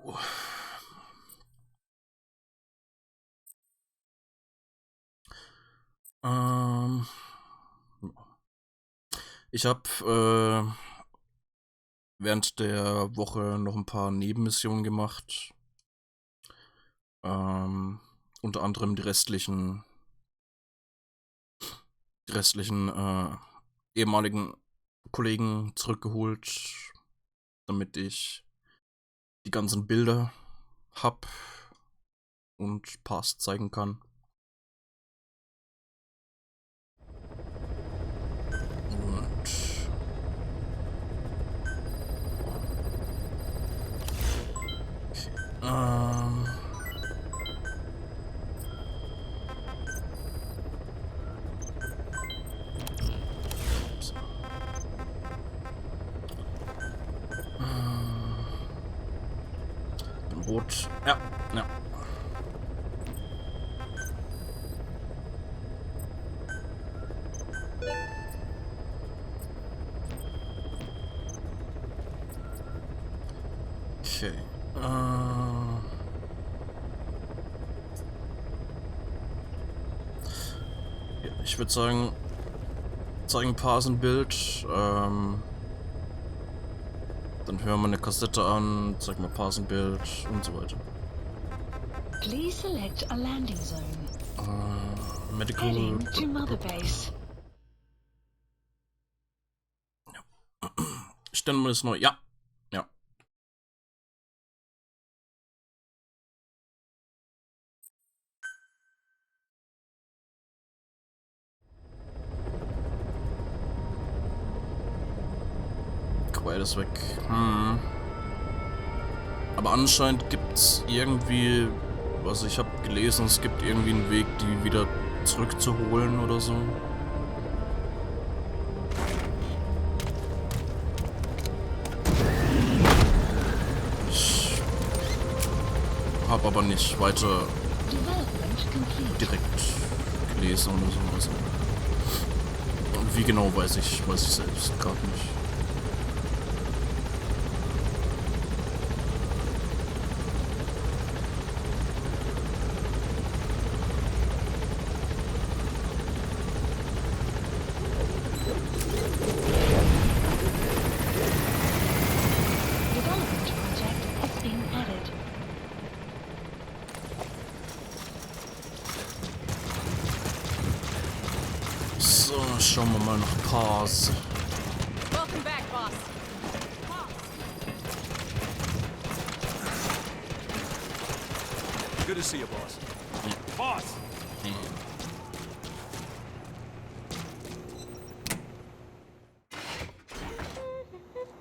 So. Ich habe während der Woche noch ein paar Nebenmissionen gemacht. Unter anderem die restlichen ehemaligen Kollegen zurückgeholt, damit ich die ganzen Bilder hab und Pass zeigen kann. Und rot. Ja. Okay. Ja, ich würde sagen, zeigen Pass ein Bild. Dann hören wir eine Kassette an, zeigen wir Pass ein Bild und so weiter. Please select a landing zone. Medical. Heading to Mother Base. Ja. Stellen wir das neu. Ja. Beides weg. Aber anscheinend gibt's irgendwie, also ich habe gelesen, es gibt irgendwie einen Weg, die wieder zurückzuholen oder so. Ich habe aber nicht weiter direkt gelesen oder so. Also. Und wie genau weiß ich selbst gerade nicht. Schauen wir mal nach Pass. Welcome back, boss. Good to see you, boss. Yeah. Boss! Yeah.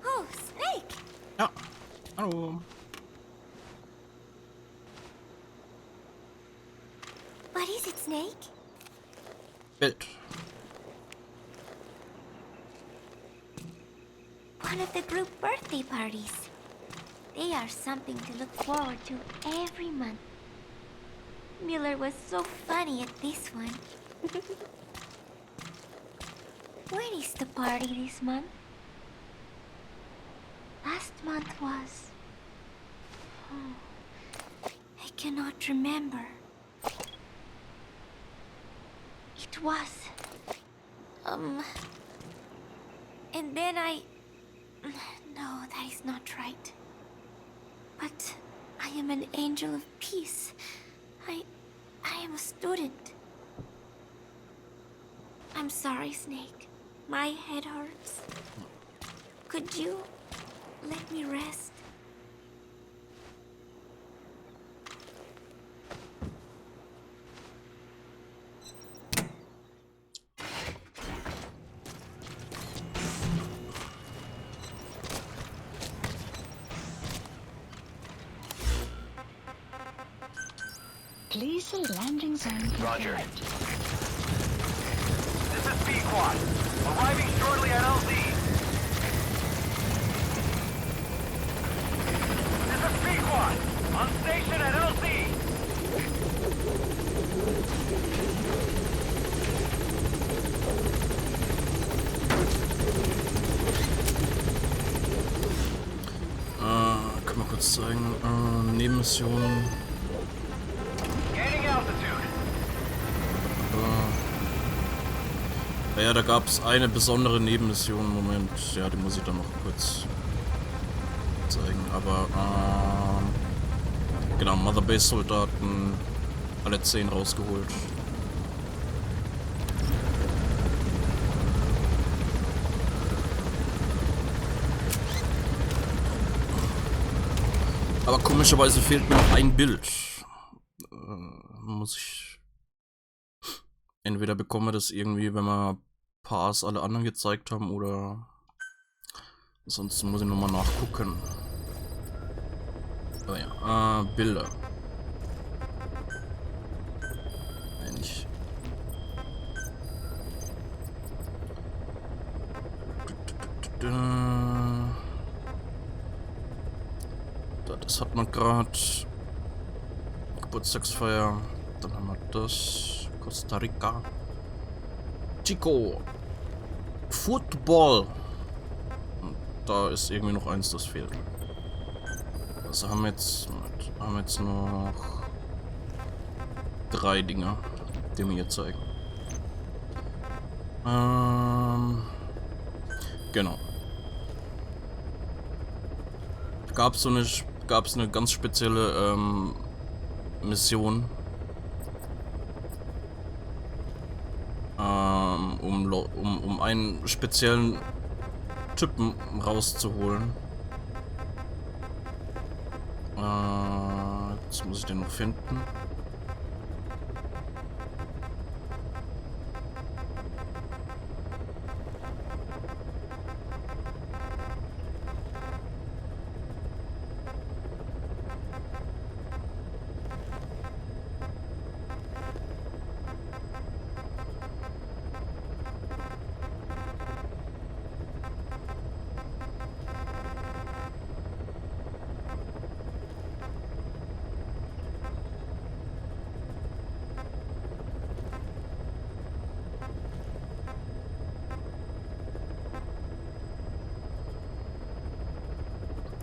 Oh, Snake! Ja, hallo. What is it, Snake? Bild. One of the group birthday parties. They are something to look forward to every month. Miller was so funny at this one. When is the party this month? Last month was... Oh, I cannot remember. It was... And then I... No, that is not right. But I am an angel of peace. I am a student. I'm sorry, Snake. My head hurts. Could you let me rest? Please select landing zone. Roger. confirmed. This is B-Quad. Arriving shortly at LZ. This is B-Quad. On station at LZ. mal kurz zeigen. Nebenmissionen. Gaining altitude. Ja, da gab es eine besondere Nebenmission. Moment, ja, die muss ich dann noch kurz zeigen. Aber, genau, Mother Base Soldaten, alle 10 rausgeholt. Aber komischerweise fehlt mir noch ein Bild. Muss ich... Entweder bekomme das irgendwie, wenn wir Paars alle anderen gezeigt haben, oder... Sonst muss ich nochmal nachgucken. Oh ja, Bilder. Eigentlich. Das hat man gerade. Geburtstagsfeier. Dann haben wir das. Costa Rica. Chico. Football. Und da ist irgendwie noch eins, das fehlt. Also haben wir jetzt noch 3 Dinger, die wir hier zeigen. Genau. Gab's eine ganz spezielle Mission, um einen speziellen Typen rauszuholen. Jetzt muss ich den noch finden.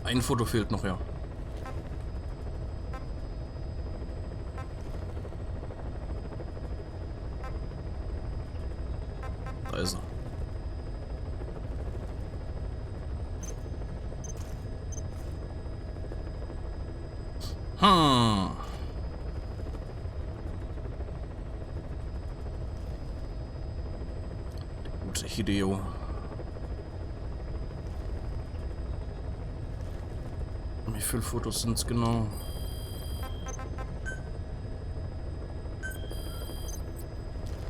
Ein Foto fehlt noch, ja. Da ist er. Der gute Hideo. Wie viele Fotos sind es genau?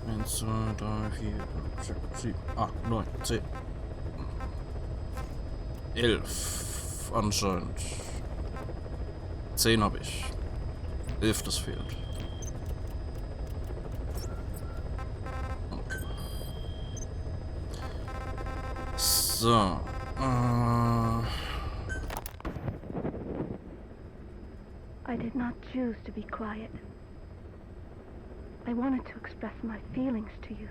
1, 2, 3, 4, 5, 6, 7, 8, 9, 10. 11 anscheinend. 10 habe ich. 11, das fehlt. Okay. So. I did not choose to be quiet. I wanted to express my feelings to you.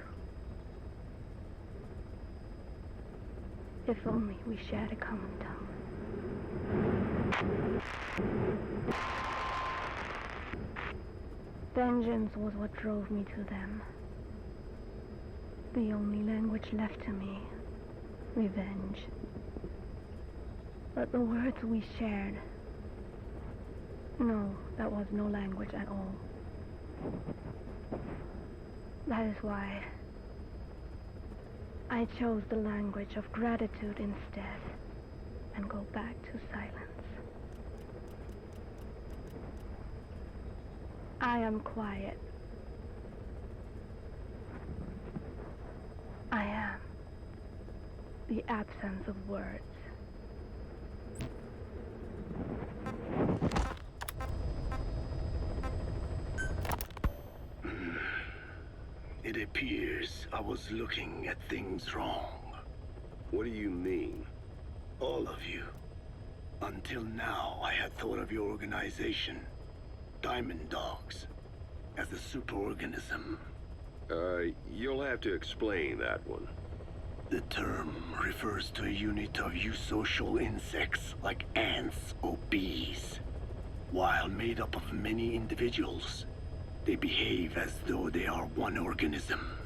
If only we shared a common tongue. Vengeance was what drove me to them. The only language left to me, revenge. But the words we shared, no, that was no language at all. That is why I chose the language of gratitude instead and go back to silence. I am quiet. I am the absence of words. It appears I was looking at things wrong. What do you mean? All of you. Until now, I had thought of your organization, Diamond Dogs, as a superorganism. You'll have to explain that one. The term refers to a unit of eusocial insects like ants or bees. While made up of many individuals, they behave as though they are one organism,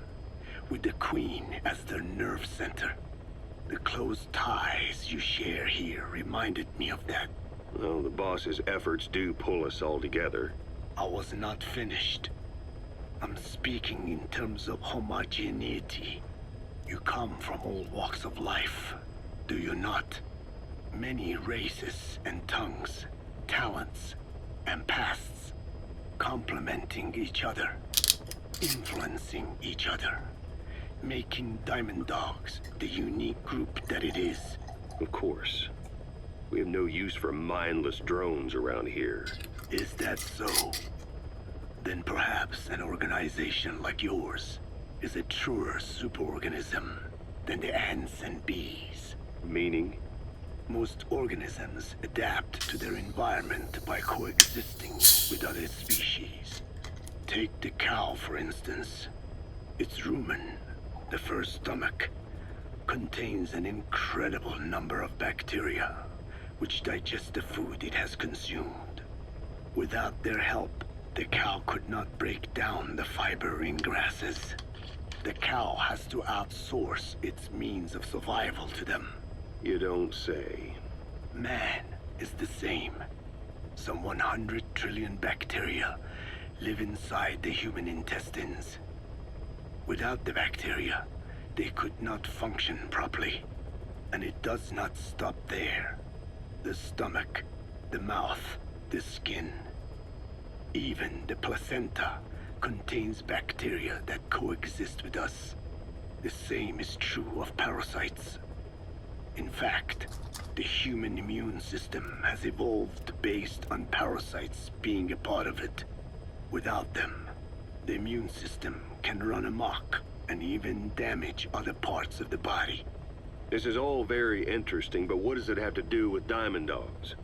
with the queen as their nerve center. The close ties you share here reminded me of that. Well, the boss's efforts do pull us all together. I was not finished. I'm speaking in terms of homogeneity. You come from all walks of life, do you not? Many races and tongues, talents and pasts, complementing each other, influencing each other, making Diamond Dogs the unique group that it is. Of course. We have no use for mindless drones around here. Is that so? Then perhaps an organization like yours is a truer superorganism than the ants and bees. Meaning? Most organisms adapt to their environment by coexisting with other species. Take the cow, for instance. Its rumen, the first stomach, contains an incredible number of bacteria, which digest the food it has consumed. Without their help, the cow could not break down the fiber in grasses. The cow has to outsource its means of survival to them. You don't say. Man is the same. Some 100 trillion bacteria live inside the human intestines. Without the bacteria, they could not function properly. And it does not stop there. The stomach, the mouth, the skin, even the placenta contains bacteria that coexist with us. The same is true of parasites. In fact, the human immune system has evolved based on parasites being a part of it. Without them, the immune system can run amok and even damage other parts of the body. This is all very interesting, but what does it have to do with Diamond Dogs?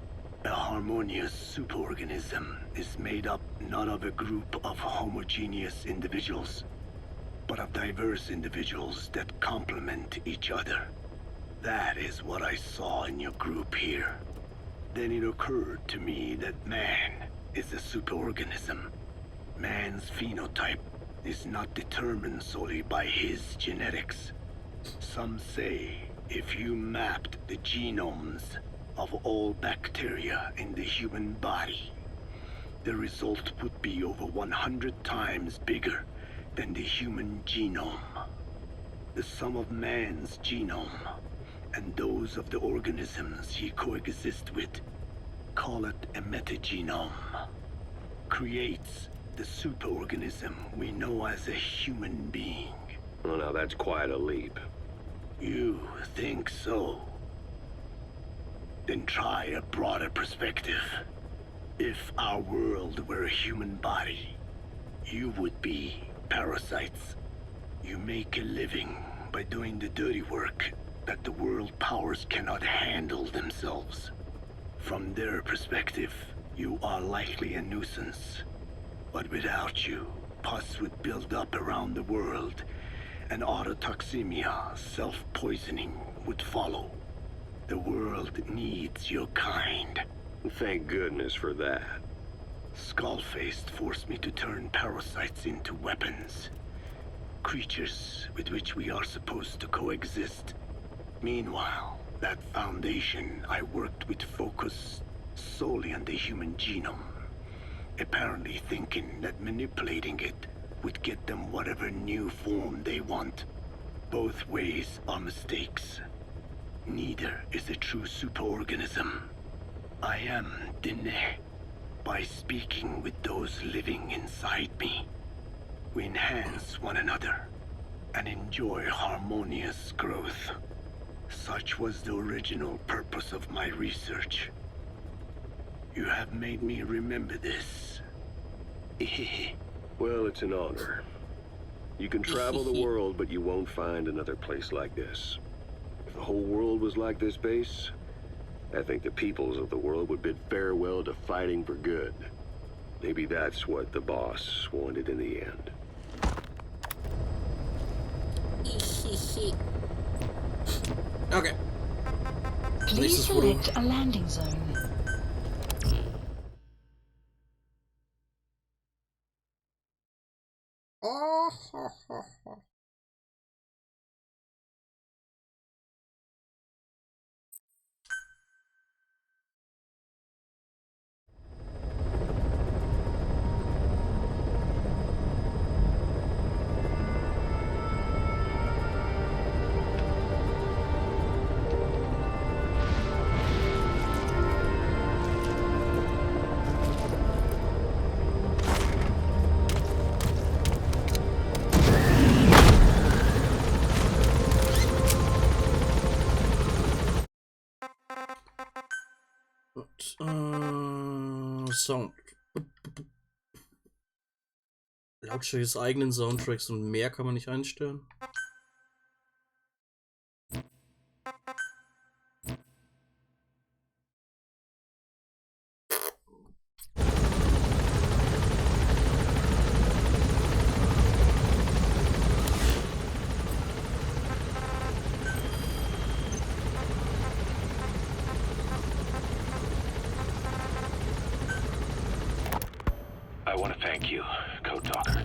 A harmonious superorganism is made up not of a group of homogeneous individuals, but of diverse individuals that complement each other. That is what I saw in your group here. Then it occurred to me that man is a superorganism. Man's phenotype is not determined solely by his genetics. Some say if you mapped the genomes of all bacteria in the human body, the result would be over 100 times bigger than the human genome. The sum of man's genome and those of the organisms he coexists with, call it a metagenome, creates the superorganism we know as a human being. Well, now that's quite a leap. You think so? Then try a broader perspective. If our world were a human body, you would be parasites. You make a living by doing the dirty work that the world powers cannot handle themselves. From their perspective, you are likely a nuisance. But without you, pus would build up around the world, and autotoxemia, self-poisoning, would follow. The world needs your kind. Thank goodness for that. Skullfaced forced me to turn parasites into weapons. Creatures with which we are supposed to coexist. Meanwhile, that foundation I worked with focused solely on the human genome, apparently thinking that manipulating it would get them whatever new form they want. Both ways are mistakes. Neither is a true superorganism. I am Nette. By speaking with those living inside me, we enhance one another and enjoy harmonious growth. Such was the original purpose of my research. You have made me remember this. Well, it's an honor. You can travel the world, but you won't find another place like this. If the whole world was like this base, I think the peoples of the world would bid farewell to fighting for good. Maybe that's what the boss wanted in the end. Okay. Please Nächstes Foto. select a landing zone. Sound. Lautstärke des eigenen Soundtracks und mehr kann man nicht einstellen. I want to thank you, Code Talker.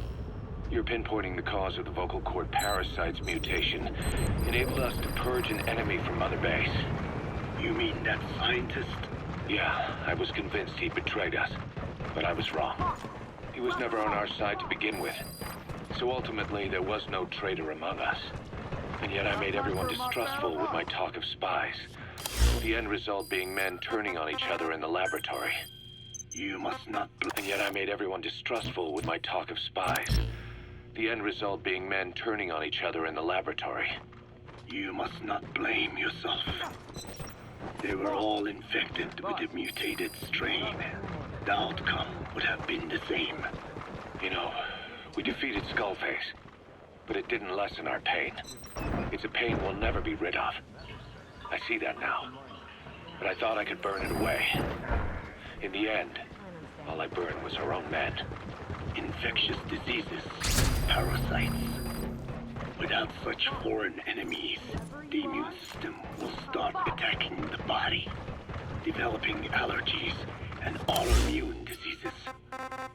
Your pinpointing the cause of the vocal cord parasite's mutation enabled us to purge an enemy from Mother Base. You mean that scientist? Yeah, I was convinced he betrayed us, but I was wrong. He was never on our side to begin with, so ultimately there was no traitor among us. And yet I made everyone distrustful with my talk of spies, the end result being men turning on each other in the laboratory. You must not... And yet I made everyone distrustful with my talk of spies, the end result being men turning on each other in the laboratory. You must not blame yourself. They were all infected with the mutated strain. The outcome would have been the same. You know, we defeated Skullface, but it didn't lessen our pain. It's a pain we'll never be rid of. I see that now, but I thought I could burn it away. In the end, all I burned was our own men. Infectious diseases, parasites. Without such foreign enemies, the immune system will start attacking the body, developing allergies and autoimmune diseases.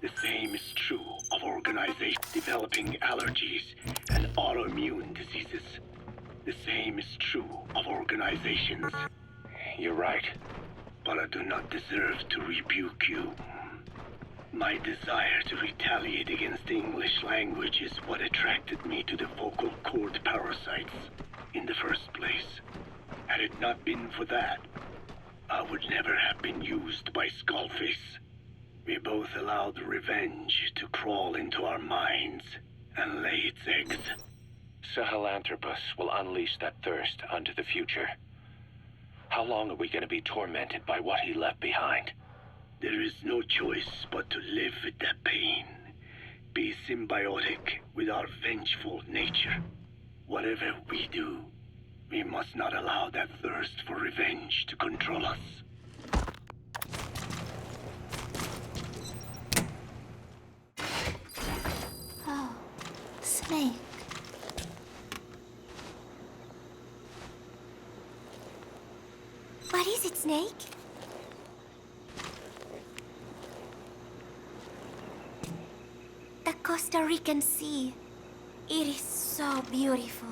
The same is true of organization, developing allergies and autoimmune diseases. The same is true of organizations. You're right. But I do not deserve to rebuke you. My desire to retaliate against the English language is what attracted me to the vocal cord parasites in the first place. Had it not been for that, I would never have been used by Skullface. We both allowed revenge to crawl into our minds and lay its eggs. Sahelanthropus will unleash that thirst unto the future. How long are we going to be tormented by what he left behind? There is no choice but to live with that pain. Be symbiotic with our vengeful nature. Whatever we do, we must not allow that thirst for revenge to control us. Oh, Snake. What is it, Snake? The Costa Rican Sea. It is so beautiful.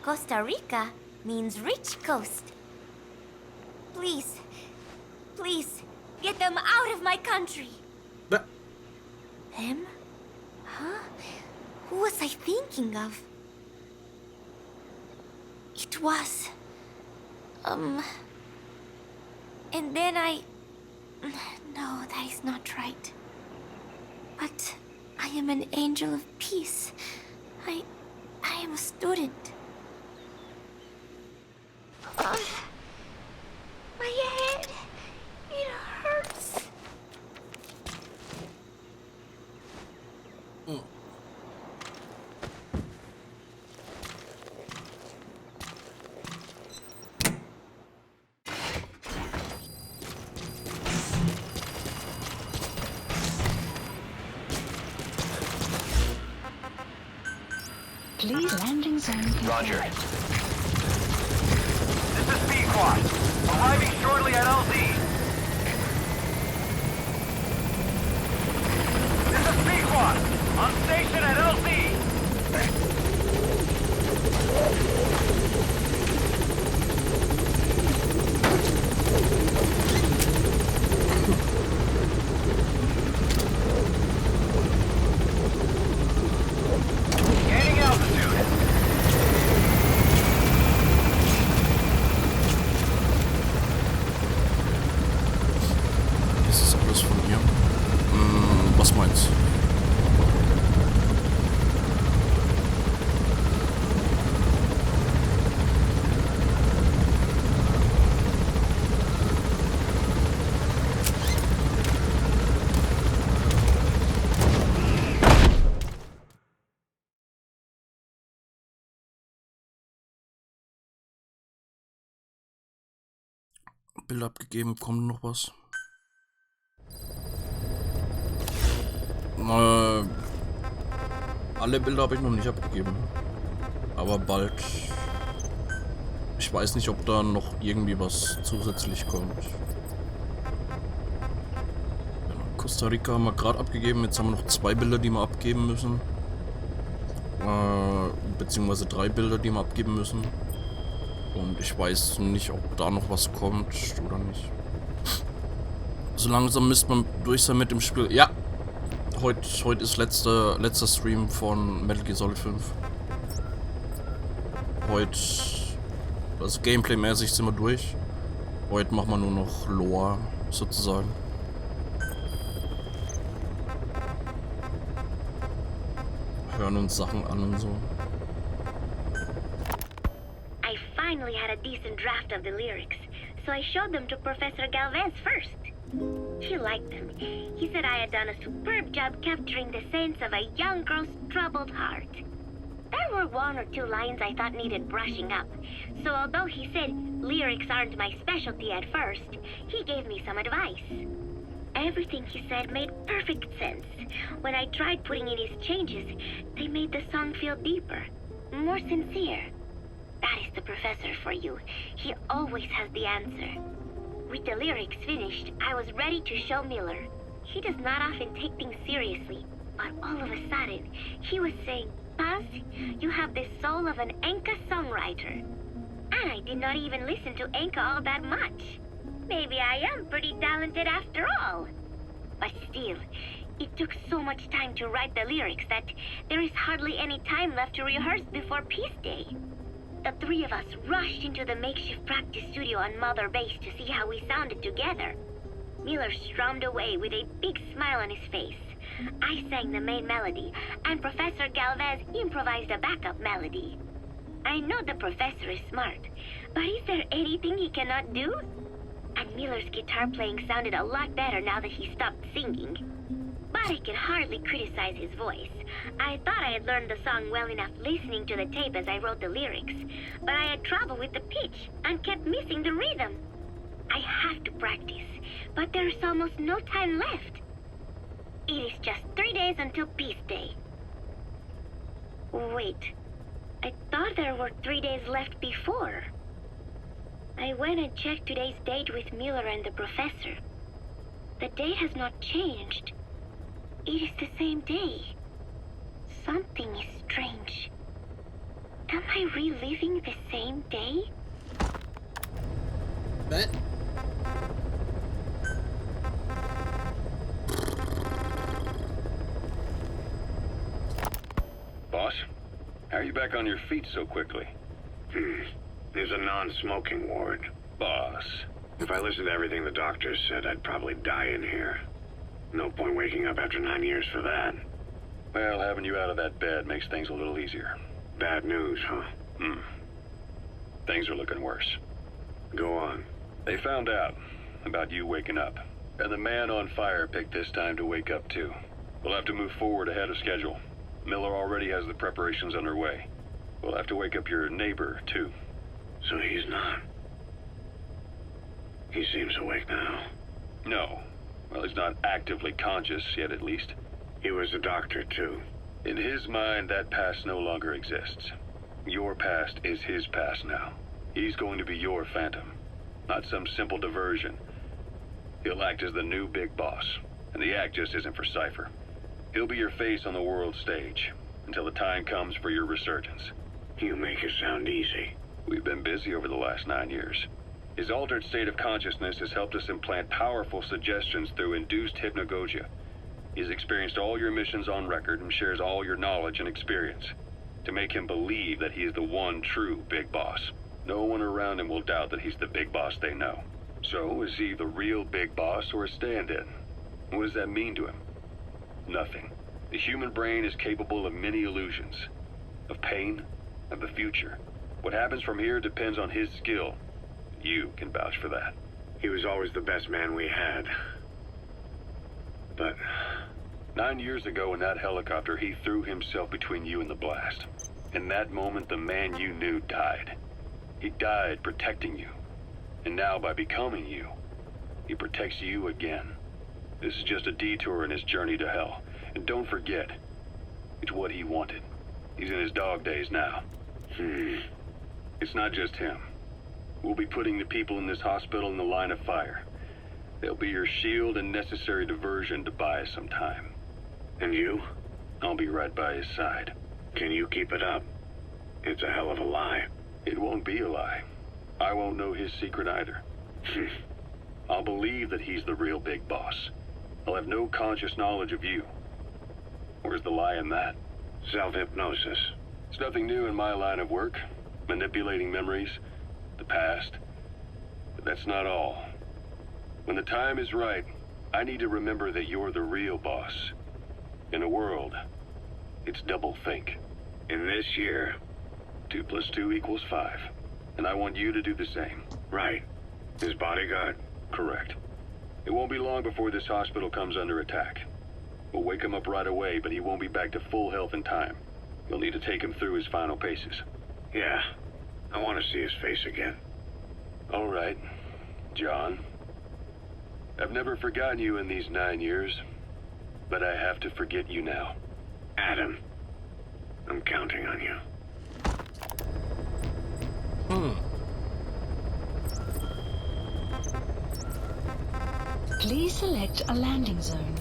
Costa Rica means rich coast. Please, please, get them out of my country. But Them? Huh? Who was I thinking of? It was... And then I... No, that is not right. But I am an angel of peace. I am a student. My head... It hurts. Please landing zone. Roger. squad. Arriving shortly at LZ. This is B squad. On station at LZ. Gaining altitude. Das ist alles von hier. Was meinst du? Bilder abgegeben, kommt noch was? Alle Bilder habe ich noch nicht abgegeben. Aber bald. Ich weiß nicht, ob da noch irgendwie was zusätzlich kommt. Costa Rica haben wir gerade abgegeben. Jetzt haben wir noch 2 Bilder, die wir abgeben müssen. Beziehungsweise 3 Bilder, die wir abgeben müssen. Und ich weiß nicht, ob da noch was kommt oder nicht. So langsam müsste man durch sein mit dem Spiel. Ja! Heute ist letzter Stream von Metal Gear Solid 5. Heute, also Gameplay-mäßig sind wir durch. Heute machen wir nur noch Lore, sozusagen. Hören uns Sachen an und so. I finally had a decent draft of the lyrics, so I showed them to Professor Galvez first. He liked them. He said I had done a superb job capturing the sense of a young girl's troubled heart. There were 1 or 2 lines I thought needed brushing up, so although he said lyrics aren't my specialty at first, he gave me some advice. Everything he said made perfect sense. When I tried putting in his changes, they made the song feel deeper, more sincere. That is the professor for you. He always has the answer. With the lyrics finished, I was ready to show Miller. He does not often take things seriously, but all of a sudden, he was saying, Paz, you have the soul of an Enka songwriter. And I did not even listen to Enka all that much. Maybe I am pretty talented after all. But still, it took so much time to write the lyrics that there is hardly any time left to rehearse before Peace Day. The 3 of us rushed into the makeshift practice studio on Mother Base to see how we sounded together. Miller strummed away with a big smile on his face. I sang the main melody, and Professor Galvez improvised a backup melody. I know the professor is smart, but is there anything he cannot do? And Miller's guitar playing sounded a lot better now that he stopped singing. But I can hardly criticize his voice. I thought I had learned the song well enough listening to the tape as I wrote the lyrics, but I had trouble with the pitch and kept missing the rhythm. I have to practice, but there is almost no time left. It is just 3 days until Peace Day. Wait, I thought there were 3 days left before. I went and checked today's date with Miller and the professor. The date has not changed. It is the same day. Something is strange. Am I reliving the same day? Bet. Boss, how are you back on your feet so quickly? There's a non-smoking ward. Boss. If I listened to everything the doctors said, I'd probably die in here. No point waking up after 9 years for that. Well, having you out of that bed makes things a little easier. Bad news, huh? Things are looking worse. Go on. They found out about you waking up, and the man on fire picked this time to wake up too. We'll have to move forward ahead of schedule. Miller already has the preparations underway. We'll have to wake up your neighbor too. So he's not. He seems awake now. No. Well, he's not actively conscious yet, at least. He was a doctor, too. In his mind, that past no longer exists. Your past is his past now. He's going to be your phantom. not some simple diversion. He'll act as the new big boss, and the act just isn't for Cypher. He'll be your face on the world stage, until the time comes for your resurgence. You make it sound easy. We've been busy over the last 9 years. His altered state of consciousness has helped us implant powerful suggestions through induced hypnagogia. He's experienced all your missions on record and shares all your knowledge and experience, to make him believe that he is the one true big boss. No one around him will doubt that he's the big boss they know. So, is he the real big boss or a stand-in? What does that mean to him? Nothing. The human brain is capable of many illusions. Of pain, of the future. What happens from here depends on his skill. You can vouch for that. He was always the best man we had. But 9 years ago in that helicopter, he threw himself between you and the blast. In that moment, the man you knew died. He died protecting you. And now, by becoming you, he protects you again. This is just a detour in his journey to hell. And don't forget, it's what he wanted. He's in his dog days now. It's not just him. We'll be putting the people in this hospital in the line of fire. They'll be your shield and necessary diversion to buy us some time. And you? I'll be right by his side. Can you keep it up? It's a hell of a lie. It won't be a lie. I won't know his secret either. I'll believe that he's the real big boss. I'll have no conscious knowledge of you. Where's the lie in that? Self-hypnosis. It's nothing new in my line of work. Manipulating memories, the past. But that's not all. When the time is right, I need to remember that you're the real boss. In a world, it's double think. In this year, 2 + 2 = 5. And I want you to do the same. right. His bodyguard. Correct. It won't be long before this hospital comes under attack. We'll wake him up right away, but he won't be back to full health in time. You'll need to take him through his final paces. Yeah. I want to see his face again. All right, John. I've never forgotten you in these 9 years, but I have to forget you now. Adam, I'm counting on you. Please select a landing zone.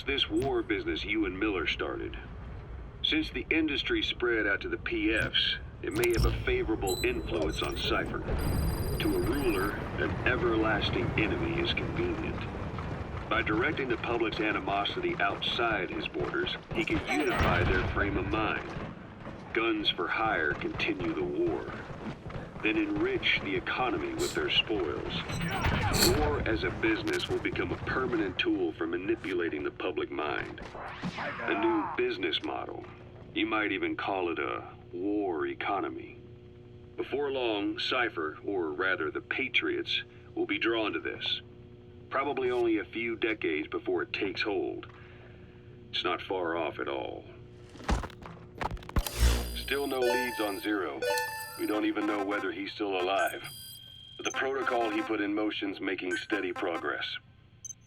This war business you and Miller started. Since the industry spread out to the PFs, it may have a favorable influence on Cypher. To a ruler, an everlasting enemy is convenient. By directing the public's animosity outside his borders, he can unify their frame of mind. Guns for hire continue the war. Then enrich the economy with their spoils. War as a business will become a permanent tool for manipulating the public mind. A new business model. You might even call it a war economy. Before long, Cypher, or rather the Patriots, will be drawn to this. Probably only a few decades before it takes hold. It's not far off at all. Still no leads on Zero. We don't even know whether he's still alive. But the protocol he put in motion's making steady progress.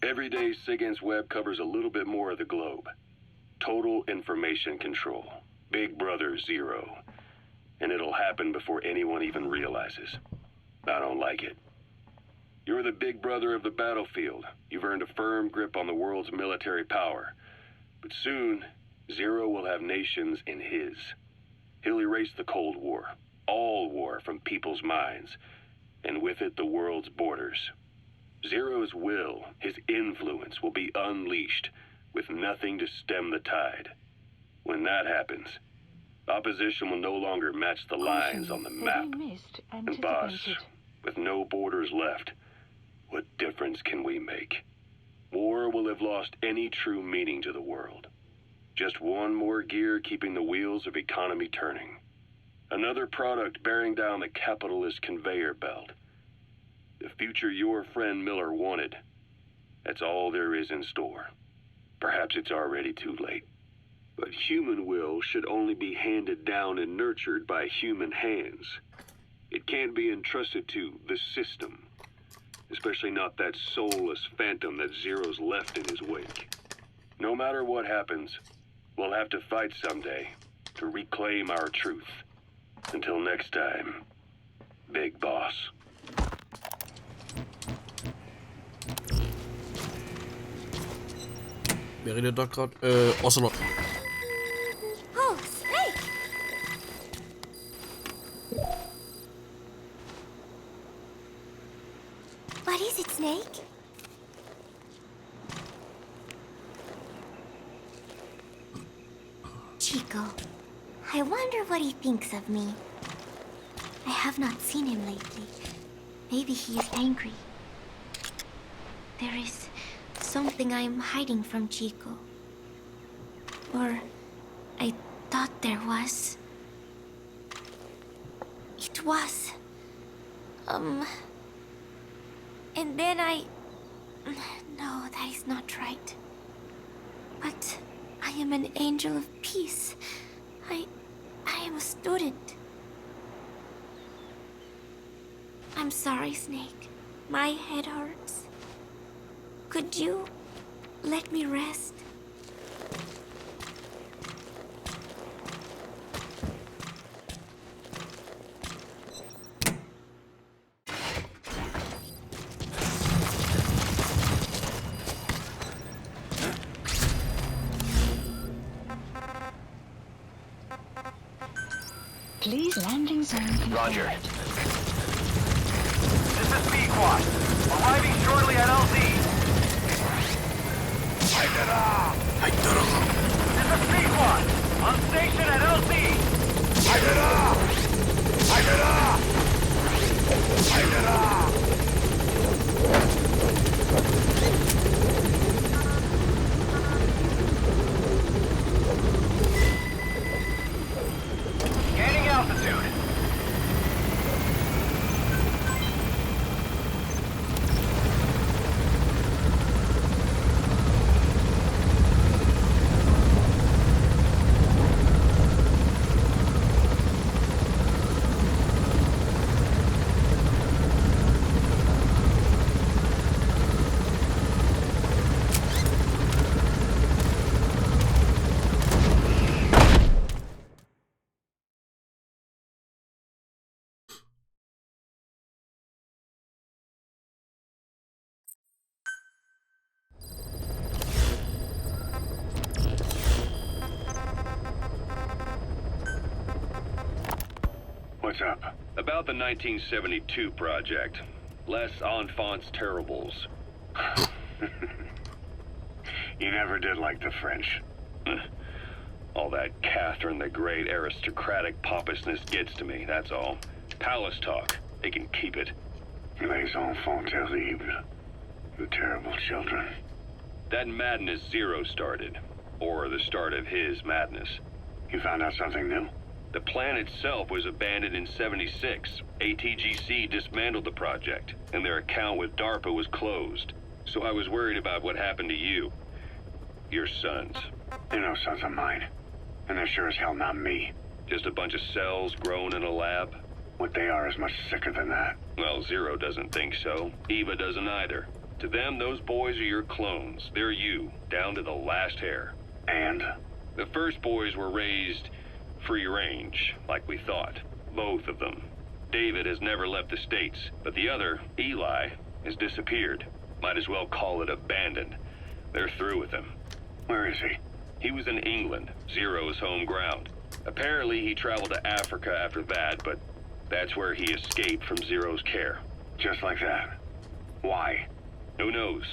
Every day, SIGINT's web covers a little bit more of the globe. Total information control. Big Brother Zero. And it'll happen before anyone even realizes. I don't like it. You're the big brother of the battlefield. You've earned a firm grip on the world's military power. But soon, Zero will have nations in his. He'll erase the Cold War. All war from people's minds, and with it the world's borders. Zero's will, his influence, will be unleashed, with nothing to stem the tide. When that happens, opposition will no longer match the lines on the map. And boss, with no borders left, what difference can we make? War will have lost any true meaning to the world. Just one more gear keeping the wheels of economy turning. Another product bearing down the capitalist conveyor belt. The future your friend Miller wanted. That's all there is in store. Perhaps it's already too late. But human will should only be handed down and nurtured by human hands. It can't be entrusted to the system. Especially not that soulless phantom that Zero's left in his wake. No matter what happens, we'll have to fight someday to reclaim our truth. Until next time, Big Boss. Wer redet da gerade? Ocelot. Oh, Snake! What is it, Snake? Chico, I wonder what he thinks of me. I have not seen him lately. Maybe he is angry. There is something I am hiding from Chico. Or I thought there was. It was. And then No, that is not right. But I am an angel of peace. I am a student. I'm sorry, Snake. My head hurts. Could you let me rest? Please landing zone confirmed. Roger. This is B-Quad. Arriving shortly at LZ. This is B-Quad. On station at LZ. Gaining altitude. What's up? About the 1972 project. Les Enfants Terribles. You never did like the French. All that Catherine the Great aristocratic pompousness gets to me, that's all. Palace talk. They can keep it. Les enfants terribles. The terrible children. That madness Zero started. Or the start of his madness. You found out something new? The plan itself was abandoned in '76. ATGC dismantled the project, and their account with DARPA was closed. So I was worried about what happened to you. Your sons. They're no sons of mine. And they're sure as hell not me. Just a bunch of cells grown in a lab? What they are is much sicker than that. Well, Zero doesn't think so. Eva doesn't either. To them, those boys are your clones. They're you, down to the last hair. And? The first boys were raised free range, like we thought. Both of them. David has never left the States, but the other, Eli, has disappeared. Might as well call it abandoned. They're through with him. Where is he? He was in England, Zero's home ground. Apparently he traveled to Africa after that, but that's where he escaped from Zero's care. Just like that. Why? Who knows?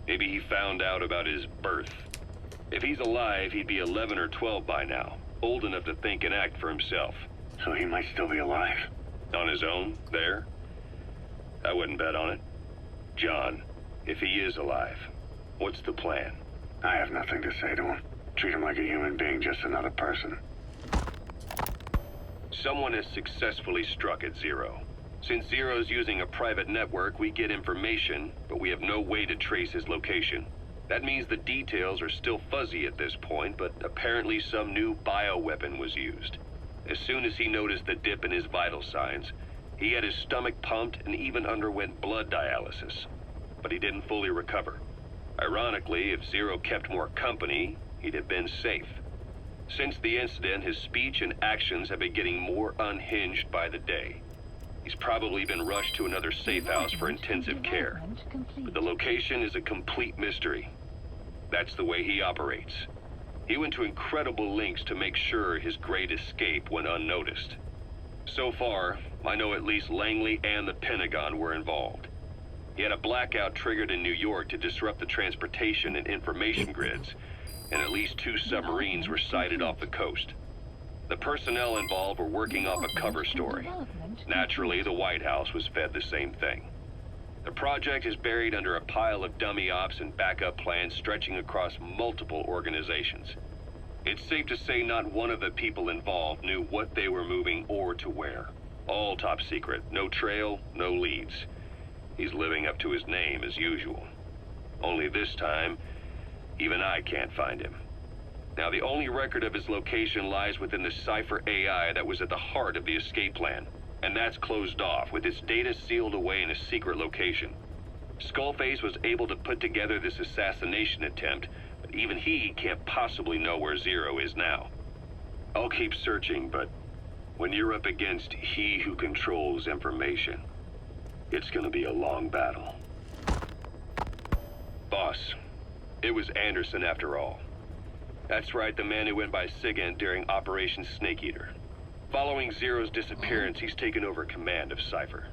Maybe he found out about his birth. If he's alive, he'd be 11 or 12 by now, old enough to think and act for himself. So he might still be alive. On his own, there? I wouldn't bet on it. John, if he is alive, what's the plan? I have nothing to say to him. Treat him like a human being, just another person. Someone has successfully struck at Zero. Since Zero's using a private network, we get information, but we have no way to trace his location. That means the details are still fuzzy at this point, but apparently some new bioweapon was used. As soon as he noticed the dip in his vital signs, he had his stomach pumped and even underwent blood dialysis. But he didn't fully recover. Ironically, if Zero kept more company, he'd have been safe. Since the incident, his speech and actions have been getting more unhinged by the day. He's probably been rushed to another safe house for intensive care. But the location is a complete mystery. That's the way he operates. He went to incredible lengths to make sure his great escape went unnoticed. So far, I know at least Langley and the Pentagon were involved. He had a blackout triggered in New York to disrupt the transportation and information grids, and at least 2 submarines were sighted off the coast. The personnel involved were working off a cover story. Naturally, the White House was fed the same thing. The project is buried under a pile of dummy ops and backup plans stretching across multiple organizations. It's safe to say not one of the people involved knew what they were moving or to where. All top secret, no trail, no leads. He's living up to his name as usual. Only this time, even I can't find him. Now, the only record of his location lies within the Cypher AI that was at the heart of the escape plan, and that's closed off, with its data sealed away in a secret location. Skullface was able to put together this assassination attempt, but even he can't possibly know where Zero is now. I'll keep searching, but when you're up against he who controls information, it's gonna be a long battle. Boss, it was Anderson after all. That's right, the man who went by Sigint during Operation Snake Eater. Following Zero's disappearance, he's taken over command of Cypher.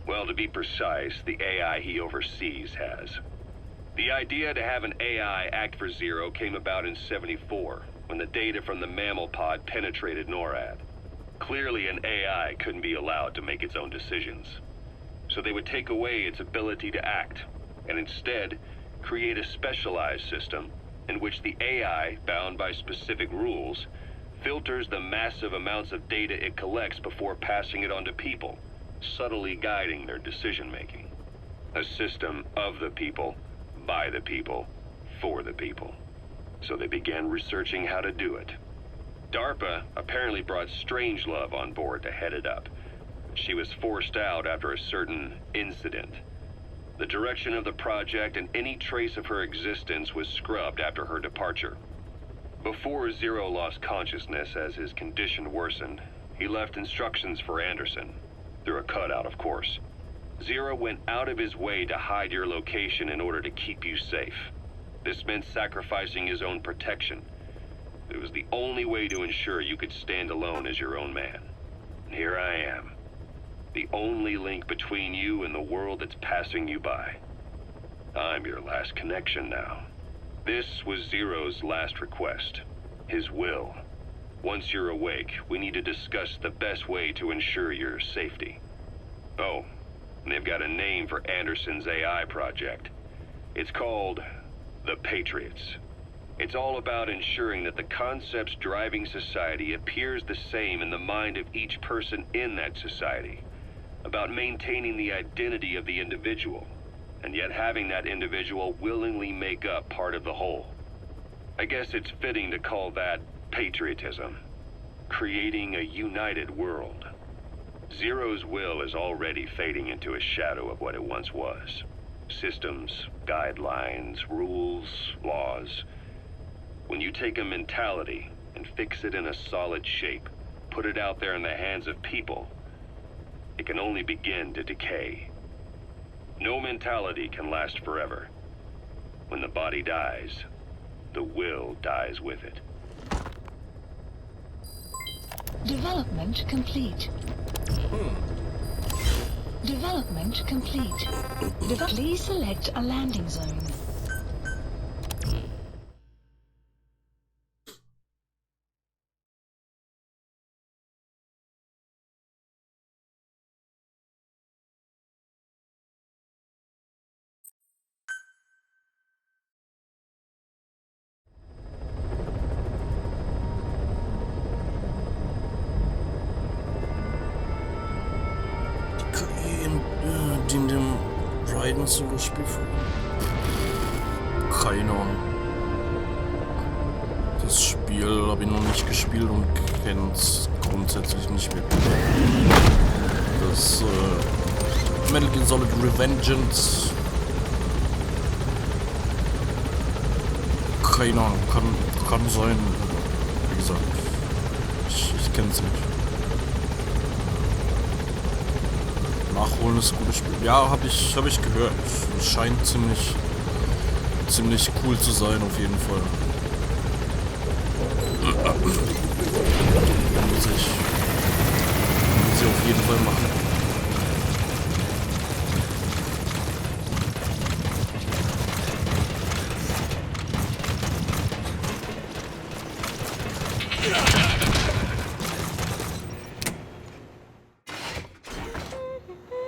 Well, to be precise, the AI he oversees has. The idea to have an AI act for Zero came about in '74, when the data from the mammal pod penetrated NORAD. Clearly, an AI couldn't be allowed to make its own decisions. So they would take away its ability to act, and instead create a specialized system in which the AI, bound by specific rules, filters the massive amounts of data it collects before passing it on to people, subtly guiding their decision-making. A system of the people, by the people, for the people. So they began researching how to do it. DARPA apparently brought Strangelove on board to head it up. She was forced out after a certain incident. The direction of the project and any trace of her existence was scrubbed after her departure. Before Zero lost consciousness as his condition worsened, he left instructions for Anderson, through a cutout, of course. Zero went out of his way to hide your location in order to keep you safe. This meant sacrificing his own protection. It was the only way to ensure you could stand alone as your own man. And here I am, the only link between you and the world that's passing you by. I'm your last connection now. This was Zero's last request, his will. Once you're awake, we need to discuss the best way to ensure your safety. Oh, and they've got a name for Anderson's AI project. It's called the Patriots. It's all about ensuring that the concepts driving society appears the same in the mind of each person in that society. About maintaining the identity of the individual, and yet having that individual willingly make up part of the whole. I guess it's fitting to call that patriotism. Creating a united world. Zero's will is already fading into a shadow of what it once was. Systems, guidelines, rules, laws. When you take a mentality and fix it in a solid shape, put it out there in the hands of people, it can only begin to decay. No mentality can last forever. When the body dies, the will dies with it. Development complete. Development complete. Please select a landing zone. Die in dem Raiden Solo-Spiel vor. Keine Ahnung. Das Spiel habe ich noch nicht gespielt und kenne es grundsätzlich nicht wirklich. Das Metal Gear Solid Revengeance. Keine Ahnung, kann sein. Wie gesagt, ich kenne es nicht. Nachholen ist ein gutes Spiel. Ja, hab ich gehört. Es scheint ziemlich cool zu sein, auf jeden Fall. Muss ich auf jeden Fall machen.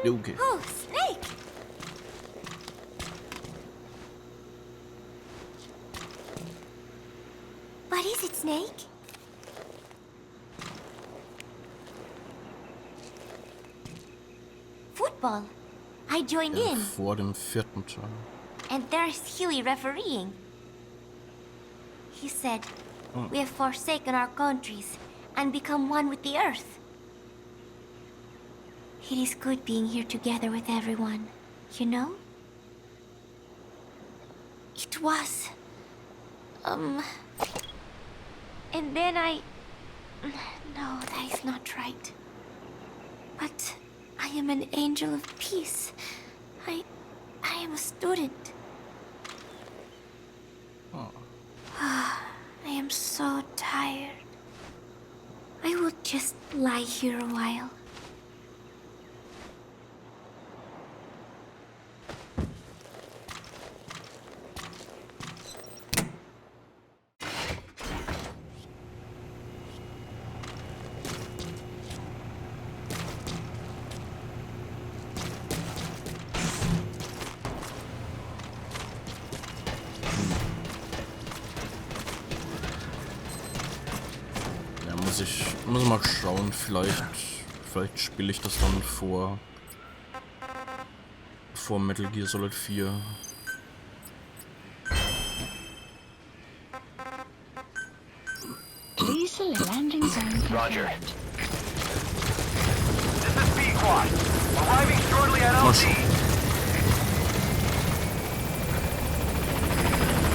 Okay. Oh, Snake! What is it, Snake? Football. I joined in. Vor dem 4. Teil. And there's Huey refereeing. He said, we have forsaken our countries and become one with the earth. It is good being here together with everyone, you know? It was... And then I... No, that is not right. But I am an angel of peace. I am a student. I am so tired. I will just lie here a while. Muss mal schauen, vielleicht spiele ich das dann vor Metal Gear Solid 4. Please select landing zone Roger. confirmed. This is B-Quad. Arriving shortly at Mal LZ. schauen.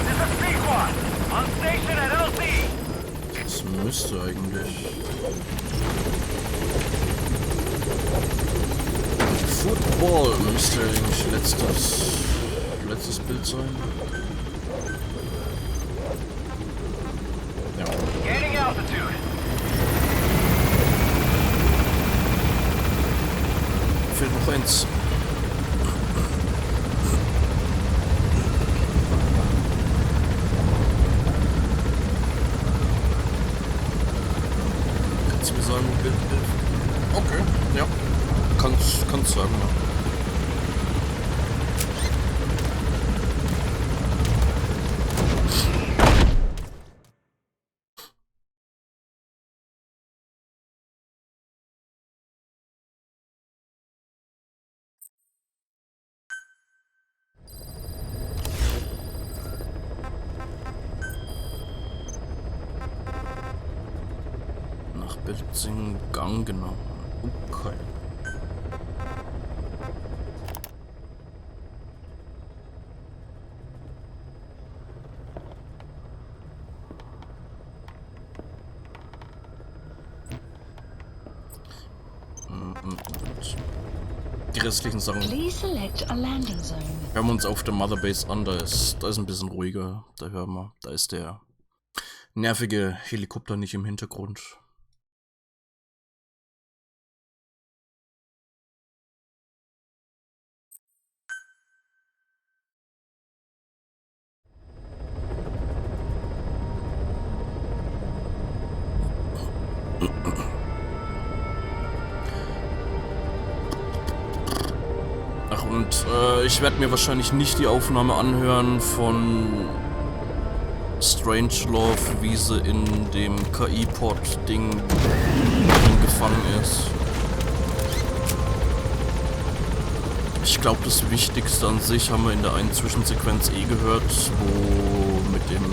This is B-Quad. On station at LZ. Das müsste eigentlich... Football müsste eigentlich letztes Bild sein. Ja. Gaining altitude. Fehlt noch eins. Kannst du mir sagen, wo Bild ist? Okay, ja. Kannst sagen, ja. Nach Belzing Gang, genau. Okay. Die restlichen Sachen Please select a landing zone. hören wir uns auf der Mother Base an, da ist ein bisschen ruhiger, da hören wir, da ist der nervige Helikopter nicht im Hintergrund. Und ich werde mir wahrscheinlich nicht die Aufnahme anhören von Strangelove, wie sie in dem KI-Pod-Ding gefangen ist. Ich glaube, das Wichtigste an sich haben wir in der einen Zwischensequenz gehört, wo mit dem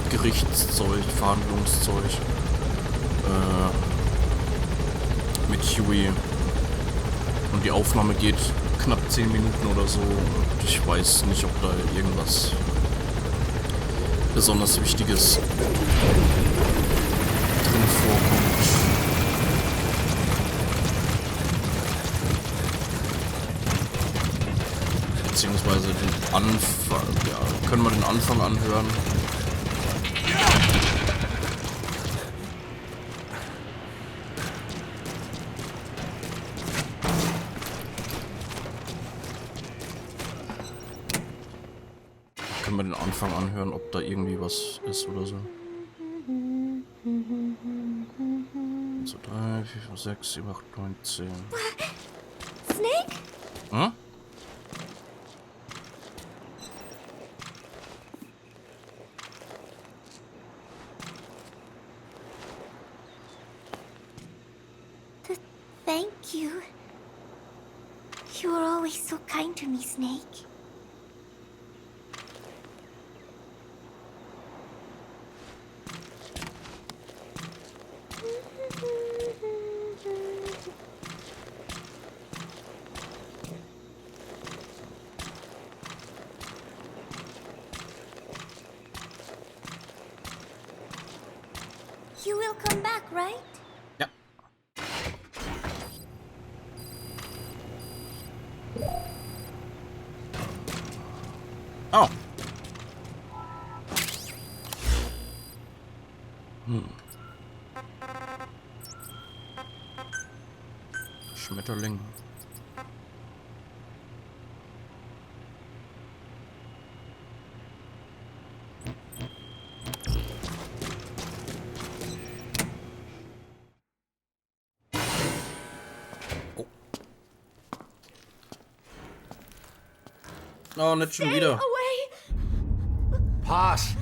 Gerichtszeug, Verhandlungszeug, mit Huey. Und die Aufnahme geht knapp 10 Minuten oder so. Und ich weiß nicht, ob da irgendwas besonders Wichtiges drin vorkommt. Beziehungsweise den Anfang. Ja, können wir den Anfang anhören? Können wir den Anfang anhören, ob da irgendwie was ist oder so. 1, 2, 3, 4, 5, 6, 7, 8, 9, 10. Snake? Hm? Thank you. You were always so kind to me, Snake. You will come back, right? Ja. Oh. Schmetterling. Oh, nicht schon wieder. Pass!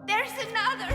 There's another.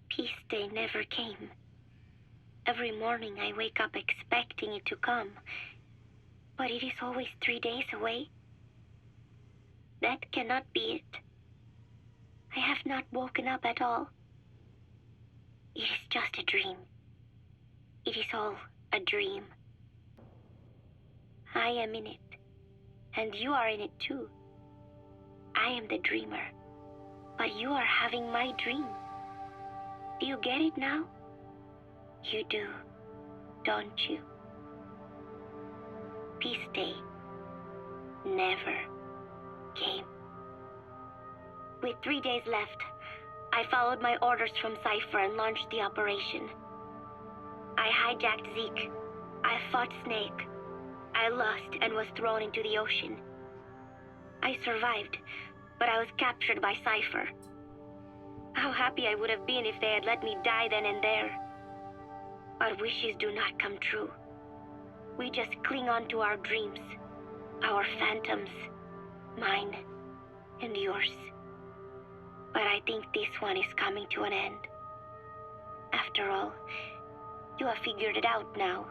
Peace day never came. Every morning I wake up expecting it to come, but it is always 3 days away. That cannot be it. I have not woken up at all. It is just a dream. It is all a dream. I am in it, and you are in it too. I am the dreamer, but you are having my dream. Do you get it now? You do, don't you? Peace day never came. With 3 days left, I followed my orders from Cypher and launched the operation. I hijacked Zeke. I fought Snake. I lost and was thrown into the ocean. I survived, but I was captured by Cypher. How happy I would have been if they had let me die then and there. But wishes do not come true. We just cling on to our dreams, our phantoms, mine and yours. But I think this one is coming to an end. After all, you have figured it out now.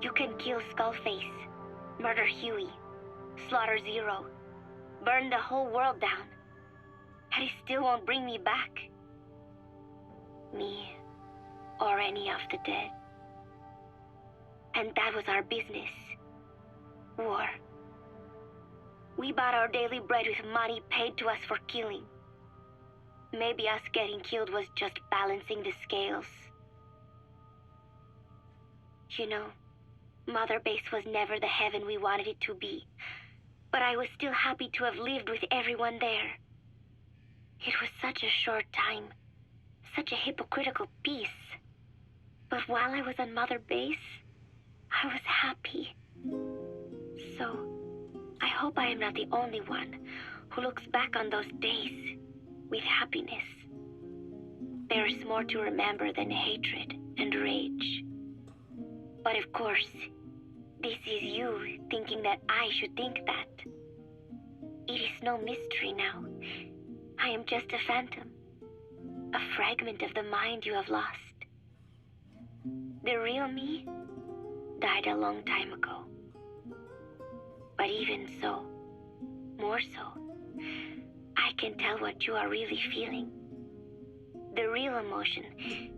You can kill Skullface, murder Huey, slaughter Zero, burn the whole world down, and it still won't bring me back. Me, or any of the dead. And that was our business. War. We bought our daily bread with money paid to us for killing. Maybe us getting killed was just balancing the scales. You know, Mother Base was never the heaven we wanted it to be, but I was still happy to have lived with everyone there. It was such a short time, such a hypocritical peace. But while I was on Mother Base, I was happy. So, I hope I am not the only one who looks back on those days with happiness. There is more to remember than hatred and rage. But of course, this is you thinking that I should think that. It is no mystery now. I am just a phantom, a fragment of the mind you have lost. The real me died a long time ago. But even so, more so, I can tell what you are really feeling. The real emotion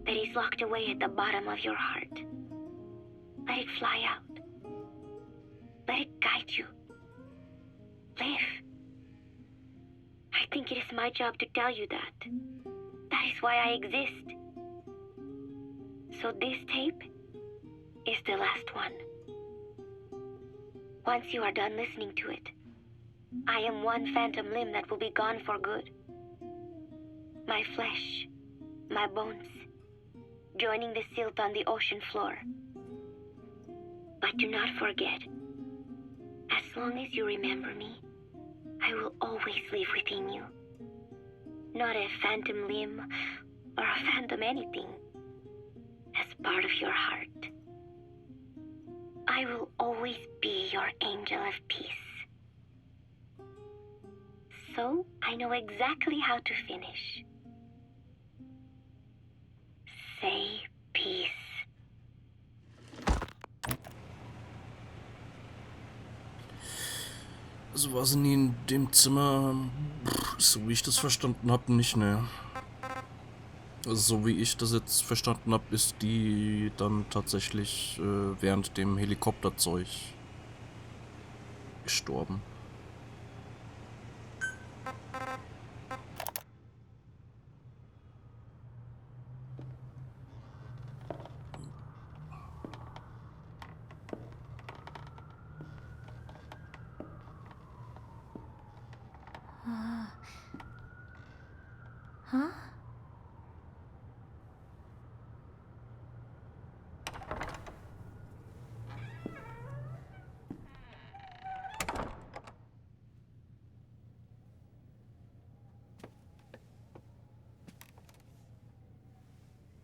that is locked away at the bottom of your heart. Let it fly out. Let it guide you. Live. I think it is my job to tell you that. That is why I exist. So this tape is the last one. Once you are done listening to it, I am one phantom limb that will be gone for good. My flesh, my bones, joining the silt on the ocean floor. But do not forget, as long as you remember me, I will always live within you. Not a phantom limb or a phantom anything, as part of your heart. I will always be your angel of peace. So I know exactly how to finish. Say peace. Also war sie nie in dem Zimmer, so wie ich das verstanden habe, nicht, ne? Also so wie ich das jetzt verstanden habe, ist die dann tatsächlich während dem Helikopterzeug gestorben.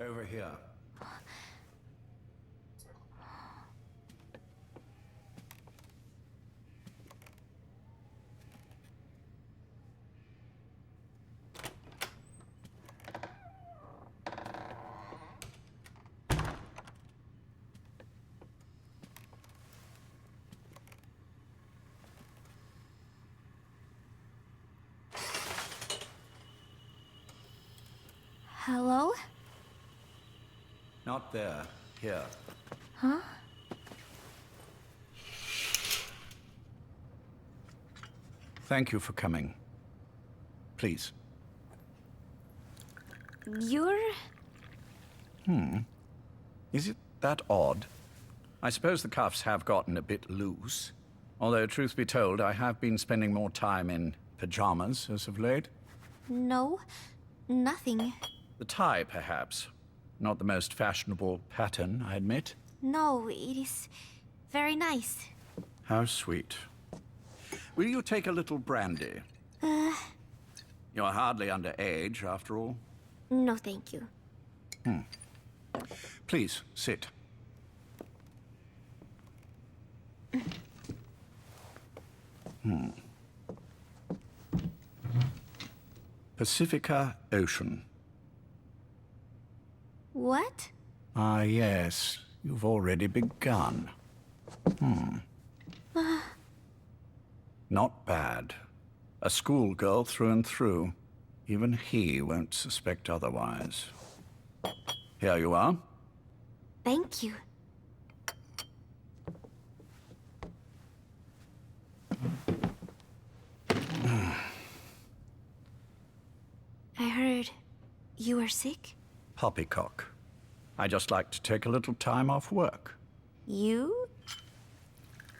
Over here. Hello? Not there. Here. Huh? Thank you for coming. Please. You're... Is it that odd? I suppose the cuffs have gotten a bit loose. Although, truth be told, I have been spending more time in pajamas as of late. No, nothing. The tie, perhaps. Not the most fashionable pattern, I admit. No, it is very nice. How sweet. Will you take a little brandy? You're hardly underage, after all. No, thank you. Please, sit. Pacifica Ocean. What? Ah, yes. You've already begun. Not bad. A schoolgirl through and through. Even he won't suspect otherwise. Here you are. Thank you. I heard you were sick? Poppycock. I just like to take a little time off work. You?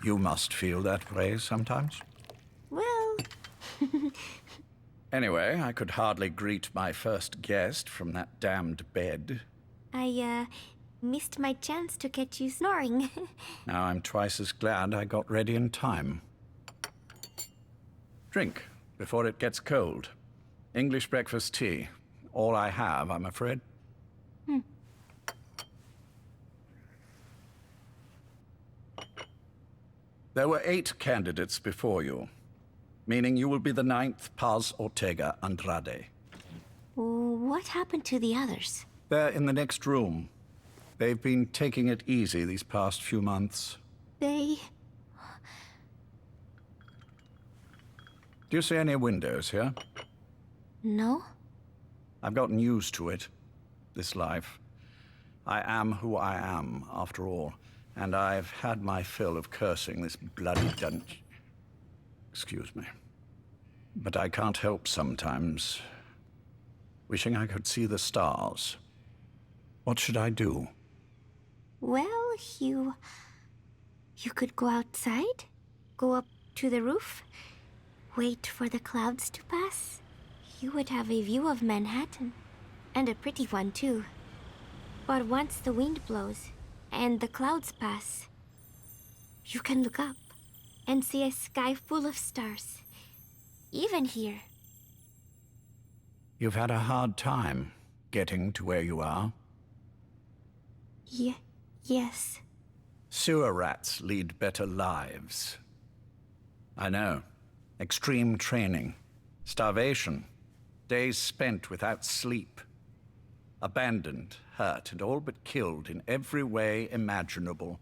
You must feel that way sometimes. Well... Anyway, I could hardly greet my first guest from that damned bed. I, missed my chance to catch you snoring. Now I'm twice as glad I got ready in time. Drink, before it gets cold. English breakfast tea. All I have, I'm afraid. There were 8 candidates before you, meaning you will be the 9th Paz Ortega Andrade. What happened to the others? They're in the next room. They've been taking it easy these past few months. They... Do you see any windows here? No? I've gotten used to it, this life. I am who I am, after all, and I've had my fill of cursing this bloody dungeon. Excuse me. But I can't help sometimes wishing I could see the stars. What should I do? Well, you could go outside, go up to the roof, wait for the clouds to pass. You would have a view of Manhattan, and a pretty one too. But once the wind blows and the clouds pass, you can look up and see a sky full of stars, even here. You've had a hard time getting to where you are. Yes. Sewer rats lead better lives. I know. Extreme training, starvation, days spent without sleep, abandoned, hurt, and all but killed in every way imaginable.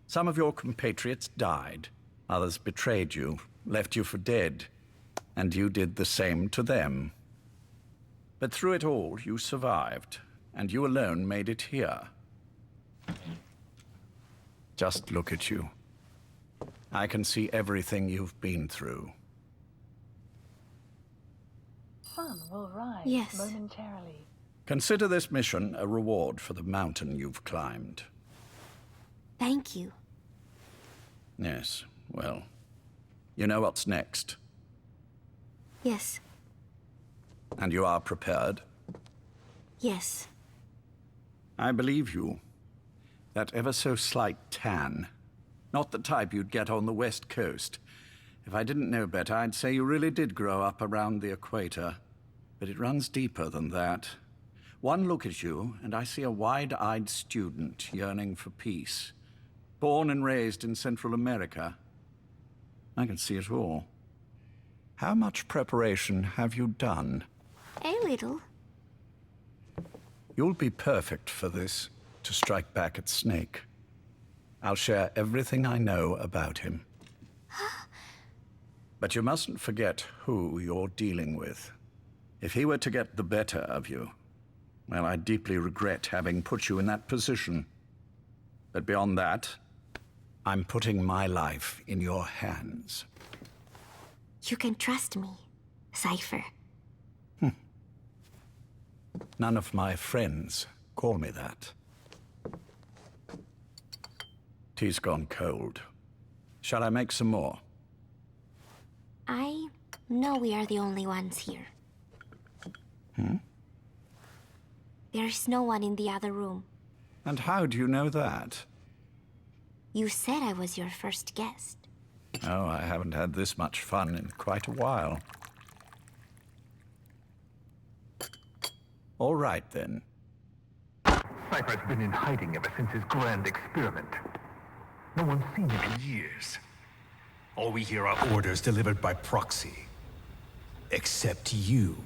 Some of your compatriots died, others betrayed you, left you for dead, and you did the same to them. But through it all, you survived, and you alone made it here. Just look at you. I can see everything you've been through. Sun will rise Yes. momentarily. Consider this mission a reward for the mountain you've climbed. Thank you. Yes, well, you know what's next, Yes. and you are prepared. Yes. I believe you. That ever so slight tan. Not the type you'd get on the West Coast. If I didn't know better, I'd say you really did grow up around the equator. But it runs deeper than that. One look at you, and I see a wide-eyed student yearning for peace. Born and raised in Central America. I can see it all. How much preparation have you done? A little. You'll be perfect for this, to strike back at Snake. I'll share everything I know about him. But you mustn't forget who you're dealing with. If he were to get the better of you, well, I deeply regret having put you in that position. But beyond that, I'm putting my life in your hands. You can trust me, Cypher. None of my friends call me that. Tea's gone cold. Shall I make some more? I know we are the only ones here. There's no one in the other room. And how do you know that? You said I was your first guest. Oh, I haven't had this much fun in quite a while. All right, then. Cypher's been in hiding ever since his grand experiment. No one's seen him in years. All we hear are orders delivered by proxy. Except you.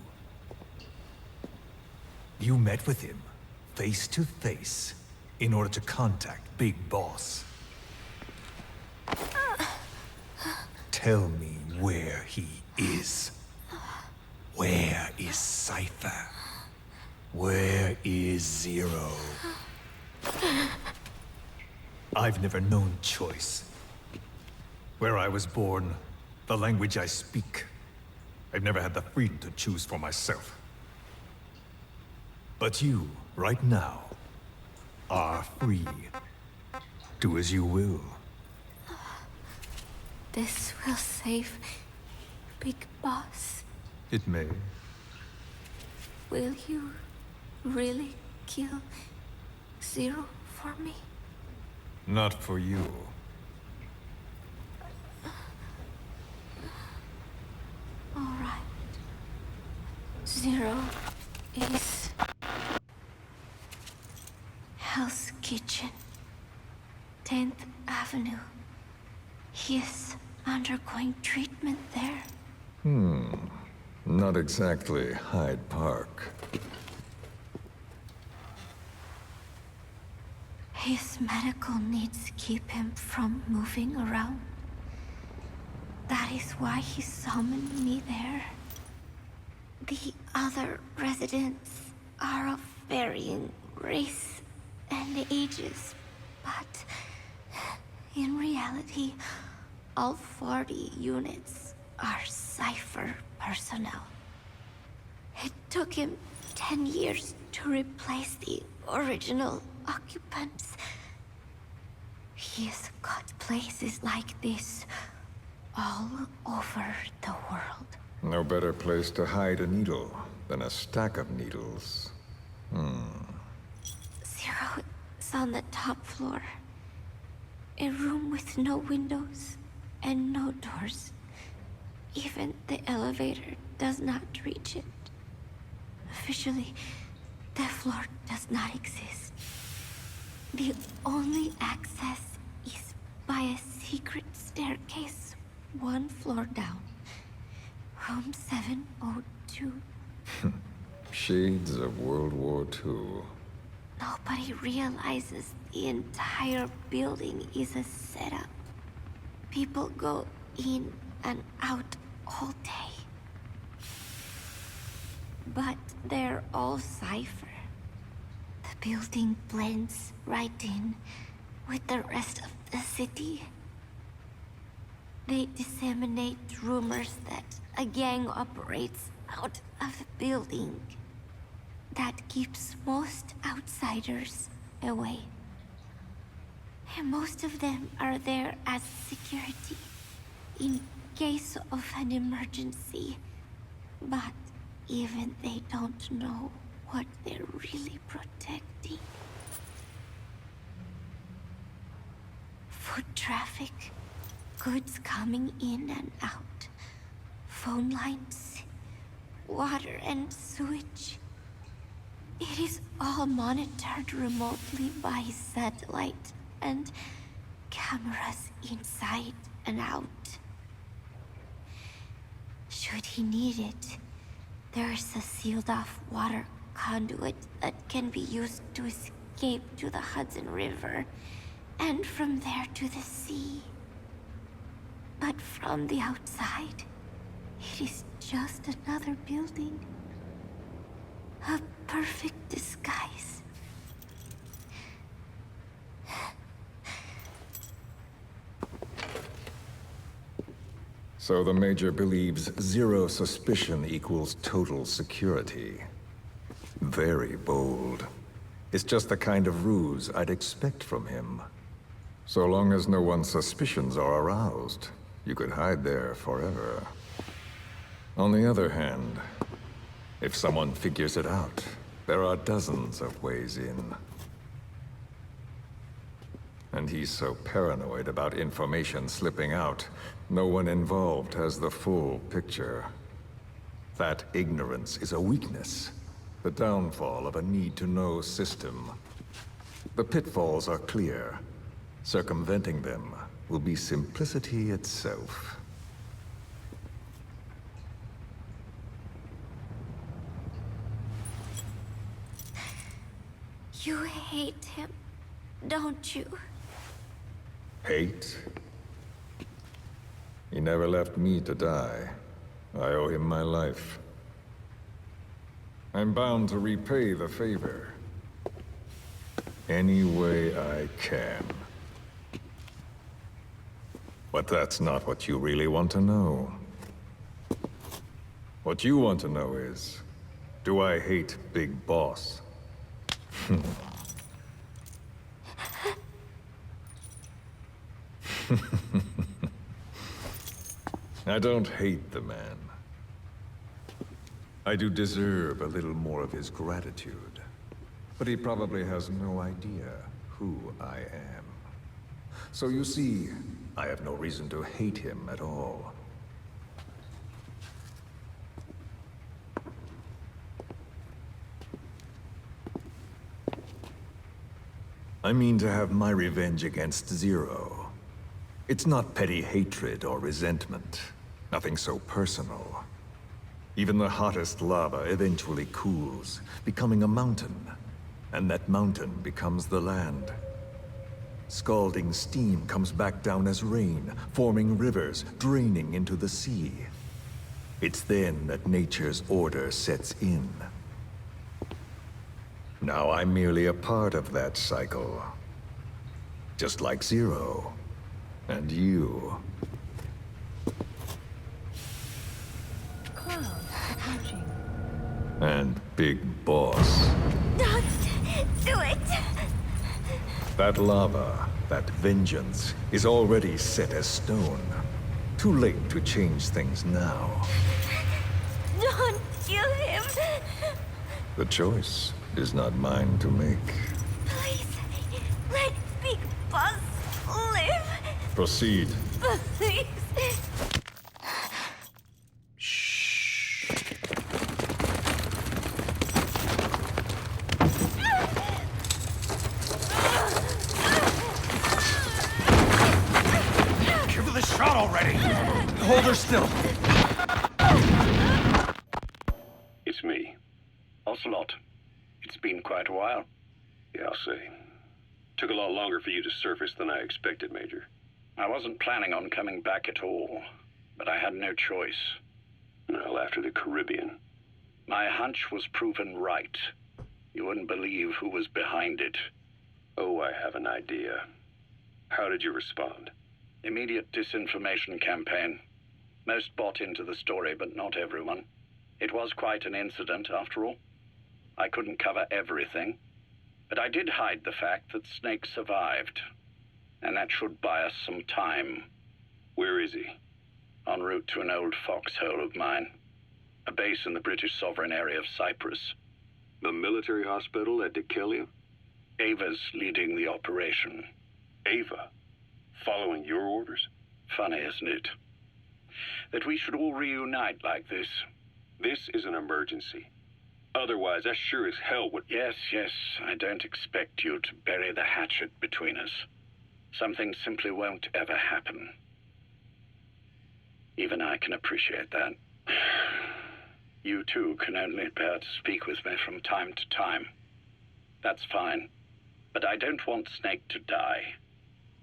You met with him, face to face, in order to contact Big Boss. Tell me where he is. Where is Cypher? Where is Zero? I've never known choice. Where I was born, the language I speak, I've never had the freedom to choose for myself. But you, right now, are free. Do as you will. This will save Big Boss. It may. Will you really kill Zero for me? Not for you. All right. Zero is Hell's Kitchen, 10th Avenue. He is undergoing treatment there. Not exactly Hyde Park. His medical needs keep him from moving around. That is why he summoned me there. The other residents are of varying race and ages, but in reality, all 40 units are Cypher personnel. It took him 10 years to replace the original occupants. He's got places like this all over the world. No better place to hide a needle than a stack of needles. Zero is on the top floor. A room with no windows and no doors. Even the elevator does not reach it. Officially, the floor does not exist. The only access is by a secret staircase 1 floor down. Room 702. Shades of World War II. Nobody realizes the entire building is a setup. People go in and out all day. But they're all Cypher. The building blends right in with the rest of the city. They disseminate rumors that a gang operates out of the building that keeps most outsiders away. And most of them are there as security in case of an emergency. But even they don't know what they're really protecting. Foot traffic, goods coming in and out, phone lines, water and sewage. It is all monitored remotely by satellite and cameras inside and out. Should he need it, there's a sealed-off water conduit that can be used to escape to the Hudson River, and from there to the sea. But from the outside, it is just another building. A perfect disguise. So the Major believes zero suspicion equals total security. Very bold. It's just the kind of ruse I'd expect from him. So long as no one's suspicions are aroused, you could hide there forever. On the other hand, if someone figures it out, there are dozens of ways in. And he's so paranoid about information slipping out, no one involved has the full picture. That ignorance is a weakness, the downfall of a need-to-know system. The pitfalls are clear. Circumventing them will be simplicity itself. You hate him, don't you? Hate? He never left me to die. I owe him my life. I'm bound to repay the favor. Any way I can. But that's not what you really want to know. What you want to know is, do I hate Big Boss? I don't hate the man. I do deserve a little more of his gratitude. But he probably has no idea who I am. So you see, I have no reason to hate him at all. I mean to have my revenge against Zero. It's not petty hatred or resentment. Nothing so personal. Even the hottest lava eventually cools, becoming a mountain. And that mountain becomes the land. Scalding steam comes back down as rain, forming rivers, draining into the sea. It's then that nature's order sets in. Now I'm merely a part of that cycle. Just like Zero. And you. Cloud approaching. And Big Boss. Don't do it! That lava, that vengeance, is already set as stone. Too late to change things now. Don't kill him! The choice is not mine to make. Please, let Big Boss live! Proceed. Please! Give her the shot already! Hold her still! It's me. Ocelot. It's been quite a while. Yeah, I'll say. Took a lot longer for you to surface than I expected, Major. I wasn't planning on coming back at all, but I had no choice. Well, after the Caribbean. My hunch was proven right. You wouldn't believe who was behind it. Oh, I have an idea. How did you respond? Immediate disinformation campaign. Most bought into the story, but not everyone. It was quite an incident, after all. I couldn't cover everything, but I did hide the fact that Snake survived. And that should buy us some time. Where is he? En route to an old foxhole of mine. A base in the British sovereign area of Cyprus. The military hospital at Dekelia? Ava's leading the operation. Ava? Following your orders? Funny, isn't it? That we should all reunite like this. This is an emergency. Otherwise, I sure as hell would... Yes, I don't expect you to bury the hatchet between us. Something simply won't ever happen. Even I can appreciate that. You too can only bear to speak with me from time to time. That's fine. But I don't want Snake to die.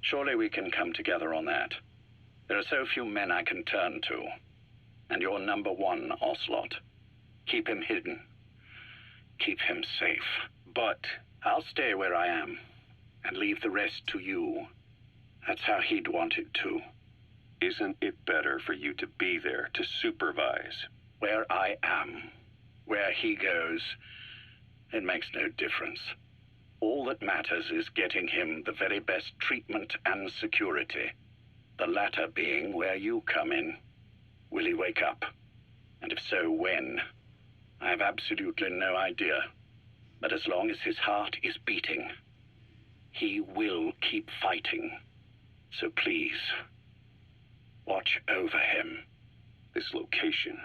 Surely we can come together on that. There are so few men I can turn to. And you're number one, Ocelot. Keep him hidden. Keep him safe. But I'll stay where I am and leave the rest to you. That's how he'd want it too. Isn't it better for you to be there to supervise? Where I am, where he goes, it makes no difference. All that matters is getting him the very best treatment and security. The latter being where you come in. Will he wake up? And if so, when? I have absolutely no idea. But as long as his heart is beating, he will keep fighting. So please, watch over him. This location,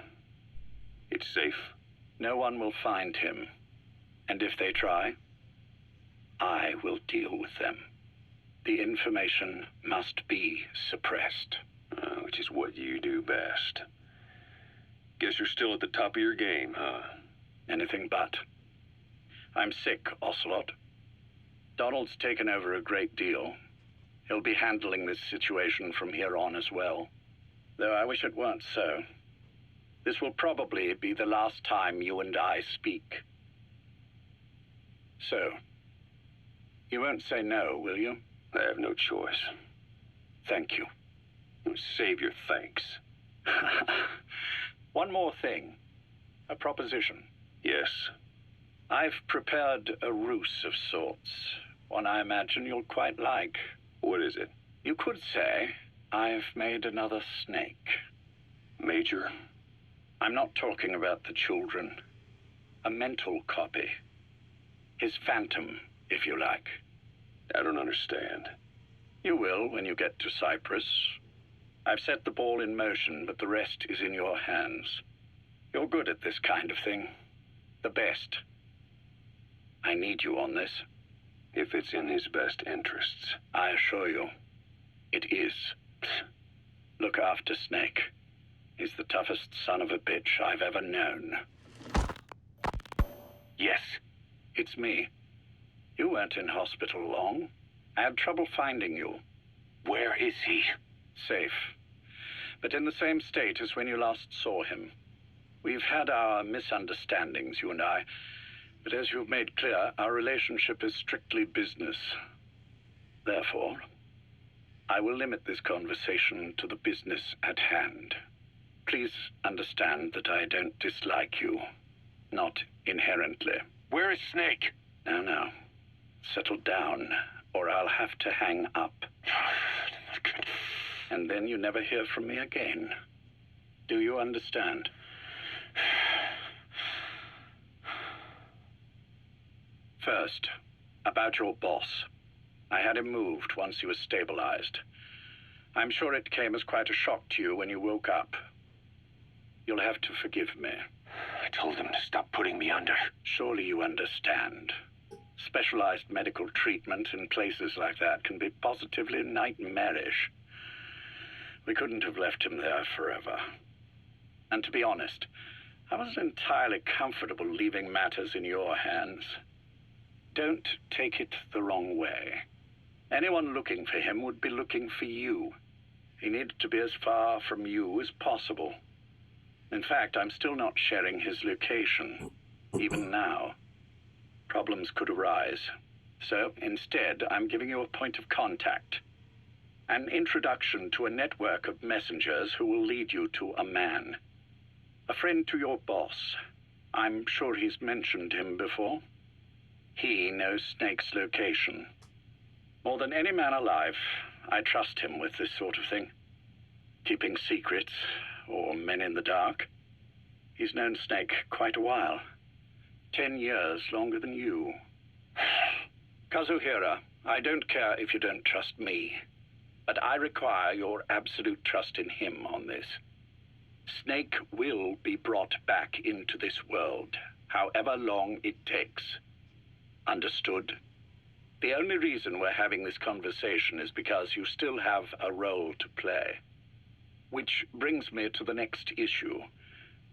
it's safe? No one will find him. And if they try, I will deal with them. The information must be suppressed. Which is what you do best. Guess you're still at the top of your game, huh? Anything but. I'm sick, Ocelot. Donald's taken over a great deal. He'll be handling this situation from here on as well. Though I wish it weren't so. This will probably be the last time you and I speak. So, you won't say no, will you? I have no choice. Thank you. Save your thanks. One more thing. A proposition. Yes? I've prepared a ruse of sorts. One I imagine you'll quite like. What is it? You could say I've made another Snake. Major? I'm not talking about the children. A mental copy. His phantom, if you like. I don't understand. You will when you get to Cyprus. I've set the ball in motion, but the rest is in your hands. You're good at this kind of thing. The best. I need you on this. If it's in his best interests. I assure you, it is. Look after Snake. He's the toughest son of a bitch I've ever known. Yes, it's me. You weren't in hospital long. I had trouble finding you. Where is he? Safe. But in the same state as when you last saw him. We've had our misunderstandings, you and I. But as you've made clear, our relationship is strictly business. Therefore, I will limit this conversation to the business at hand. Please understand that I don't dislike you. Not inherently. Where is Snake? Now. Settle down, or I'll have to hang up. And then you never hear from me again. Do you understand? First, about your boss. I had him moved once he was stabilized. I'm sure it came as quite a shock to you when you woke up. You'll have to forgive me. I told him to stop putting me under. Surely you understand. Specialized medical treatment in places like that can be positively nightmarish. We couldn't have left him there forever. And to be honest, I wasn't entirely comfortable leaving matters in your hands. Don't take it the wrong way. Anyone looking for him would be looking for you. He needed to be as far from you as possible. In fact, I'm still not sharing his location, even now. Problems could arise. So instead, I'm giving you a point of contact. An introduction to a network of messengers who will lead you to a man. A friend to your boss. I'm sure he's mentioned him before. He knows Snake's location. More than any man alive, I trust him with this sort of thing. Keeping secrets, or men in the dark. He's known Snake quite a while. 10 years longer than you. Kazuhira, I don't care if you don't trust me, but I require your absolute trust in him on this. Snake will be brought back into this world, however long it takes. Understood? The only reason we're having this conversation is because you still have a role to play. Which brings me to the next issue.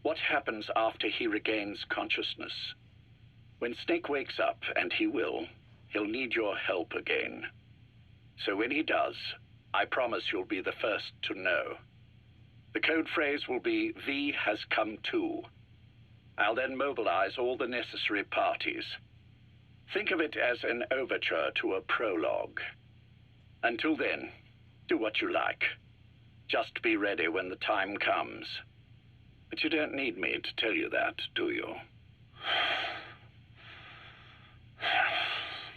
What happens after he regains consciousness? When Snake wakes up, and he will, he'll need your help again. So when he does, I promise you'll be the first to know. The code phrase will be, V has come to. I'll then mobilize all the necessary parties. Think of it as an overture to a prologue. Until then, do what you like. Just be ready when the time comes. But you don't need me to tell you that, do you?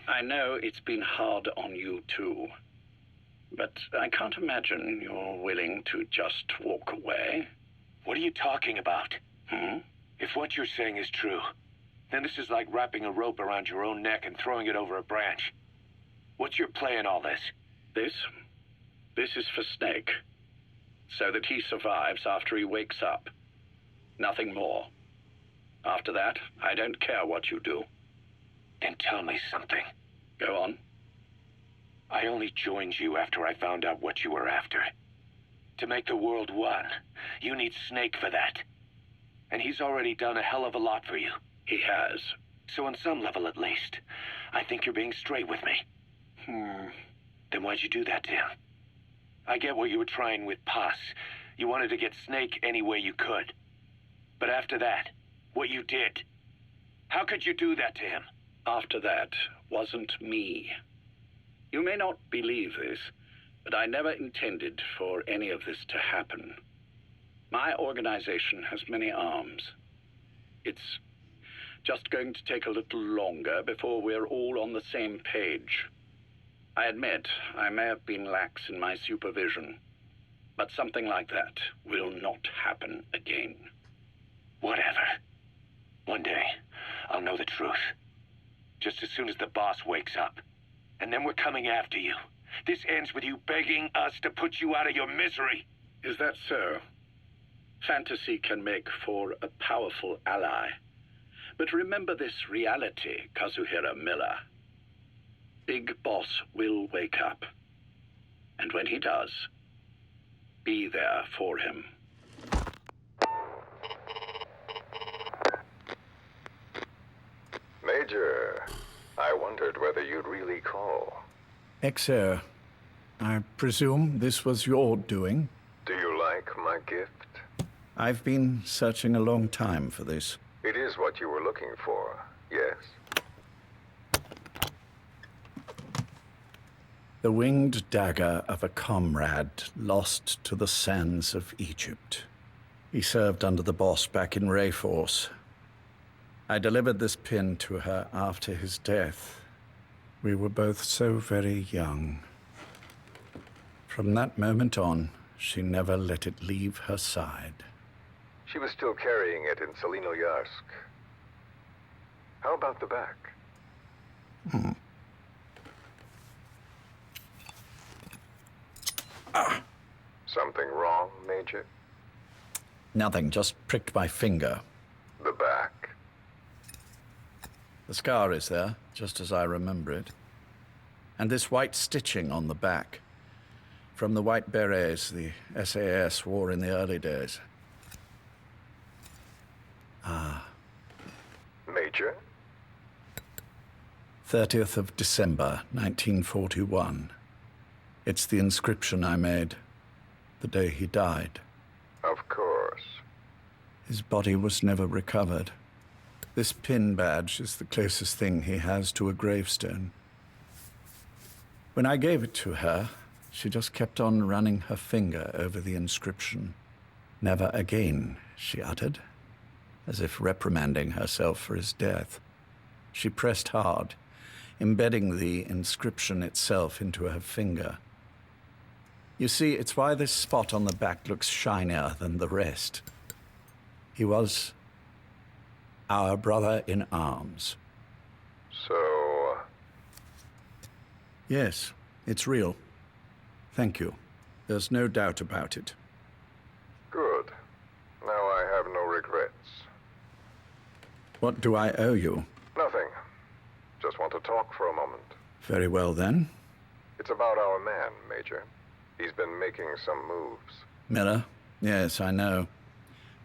I know it's been hard on you too. But I can't imagine you're willing to just walk away. What are you talking about? If what you're saying is true, then this is like wrapping a rope around your own neck and throwing it over a branch. What's your play in all this? This is for Snake. So that he survives after he wakes up. Nothing more. After that, I don't care what you do. Then tell me something. Go on. I only joined you after I found out what you were after. To make the world one, you need Snake for that. And he's already done a hell of a lot for you. He has. So on some level at least, I think you're being straight with me. Then why'd you do that to him? I get what you were trying with Paz. You wanted to get Snake any way you could. But after that, what you did, how could you do that to him? After that wasn't me. You may not believe this, but I never intended for any of this to happen. My organization has many arms. It's just going to take a little longer before we're all on the same page. I admit I may have been lax in my supervision, but something like that will not happen again. Whatever. One day, I'll know the truth. Just as soon as the boss wakes up. And then we're coming after you. This ends with you begging us to put you out of your misery. Is that so? Fantasy can make for a powerful ally. But remember this reality, Kazuhira Miller. Big Boss will wake up. And when he does, be there for him. Major, I wondered whether you'd really call. Exer, I presume this was your doing? Do you like my gift? I've been searching a long time for this. It is what you were looking for, yes? The winged dagger of a comrade lost to the sands of Egypt. He served under the boss back in Rayforce. I delivered this pin to her after his death. We were both so very young. From that moment on, she never let it leave her side. She was still carrying it in Selinoyarsk. How about the back? Something wrong, Major? Nothing, just pricked my finger. The back? The scar is there, just as I remember it. And this white stitching on the back. From the white berets the SAS wore in the early days. Major? 30th of December, 1941. It's the inscription I made the day he died. Of course. His body was never recovered. This pin badge is the closest thing he has to a gravestone. When I gave it to her, she just kept on running her finger over the inscription. Never again, she uttered, as if reprimanding herself for his death. She pressed hard, embedding the inscription itself into her finger. You see, it's why this spot on the back looks shinier than the rest. He was our brother in arms. So... Yes, it's real. Thank you. There's no doubt about it. Good. Now I have no regrets. What do I owe you? Nothing. Just want to talk for a moment. Very well, then. It's about our man, Major. He's been making some moves. Miller? Yes, I know.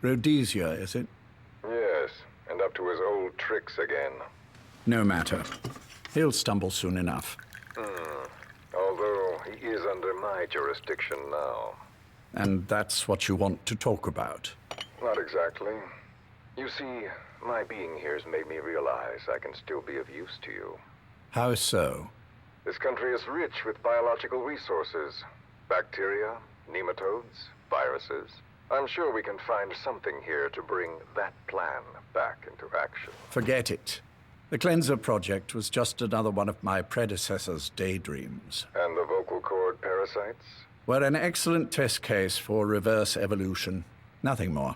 Rhodesia, is it? Yes, and up to his old tricks again. No matter. He'll stumble soon enough. Although he is under my jurisdiction now. And that's what you want to talk about? Not exactly. You see, my being here's made me realize I can still be of use to you. How so? This country is rich with biological resources. Bacteria, nematodes, viruses. I'm sure we can find something here to bring that plan back into action. Forget it. The Cleanser Project was just another one of my predecessor's daydreams. And the vocal cord parasites? Were an excellent test case for reverse evolution. Nothing more.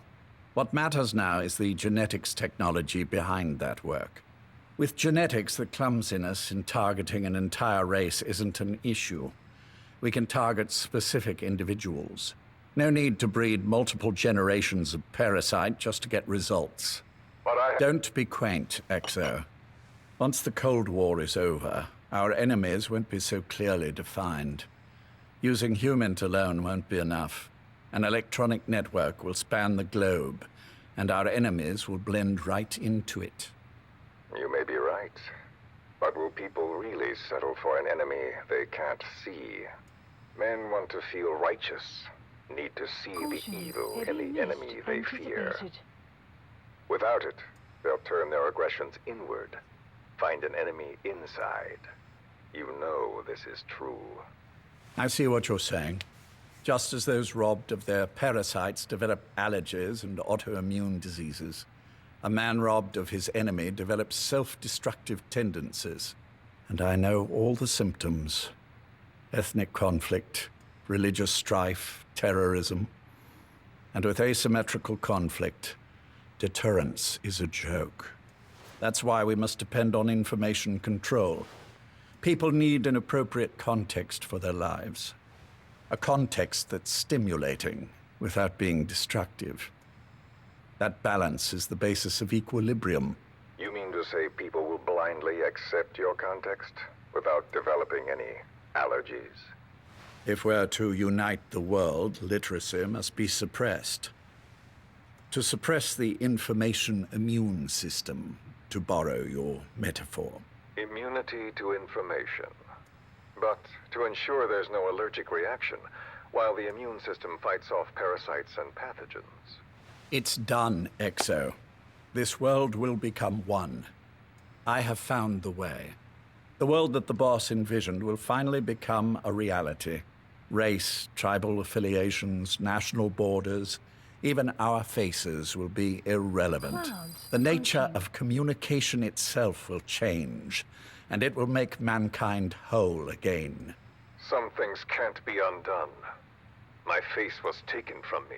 What matters now is the genetics technology behind that work. With genetics, the clumsiness in targeting an entire race isn't an issue. We can target specific individuals. No need to breed multiple generations of parasite just to get results. But Don't be quaint, Exo. Once the Cold War is over, our enemies won't be so clearly defined. Using humans alone won't be enough. An electronic network will span the globe, and our enemies will blend right into it. You may be right. But will people really settle for an enemy they can't see? Men want to feel righteous, need to see the evil in the enemy they fear. Without it, they'll turn their aggressions inward, find an enemy inside. You know this is true. I see what you're saying. Just as those robbed of their parasites develop allergies and autoimmune diseases, a man robbed of his enemy develops self-destructive tendencies. And I know all the symptoms. Ethnic conflict, religious strife, terrorism. And with asymmetrical conflict, deterrence is a joke. That's why we must depend on information control. People need an appropriate context for their lives. A context that's stimulating without being destructive. That balance is the basis of equilibrium. You mean to say people will blindly accept your context without developing any allergies? If we're to unite the world, literacy must be suppressed. To suppress the information immune system, to borrow your metaphor. Immunity to information. But to ensure there's no allergic reaction, while the immune system fights off parasites and pathogens. It's done, Exo. This world will become one. I have found the way. The world that the boss envisioned will finally become a reality. Race, tribal affiliations, national borders, even our faces will be irrelevant. The nature of communication itself will change, and it will make mankind whole again. Some things can't be undone. My face was taken from me.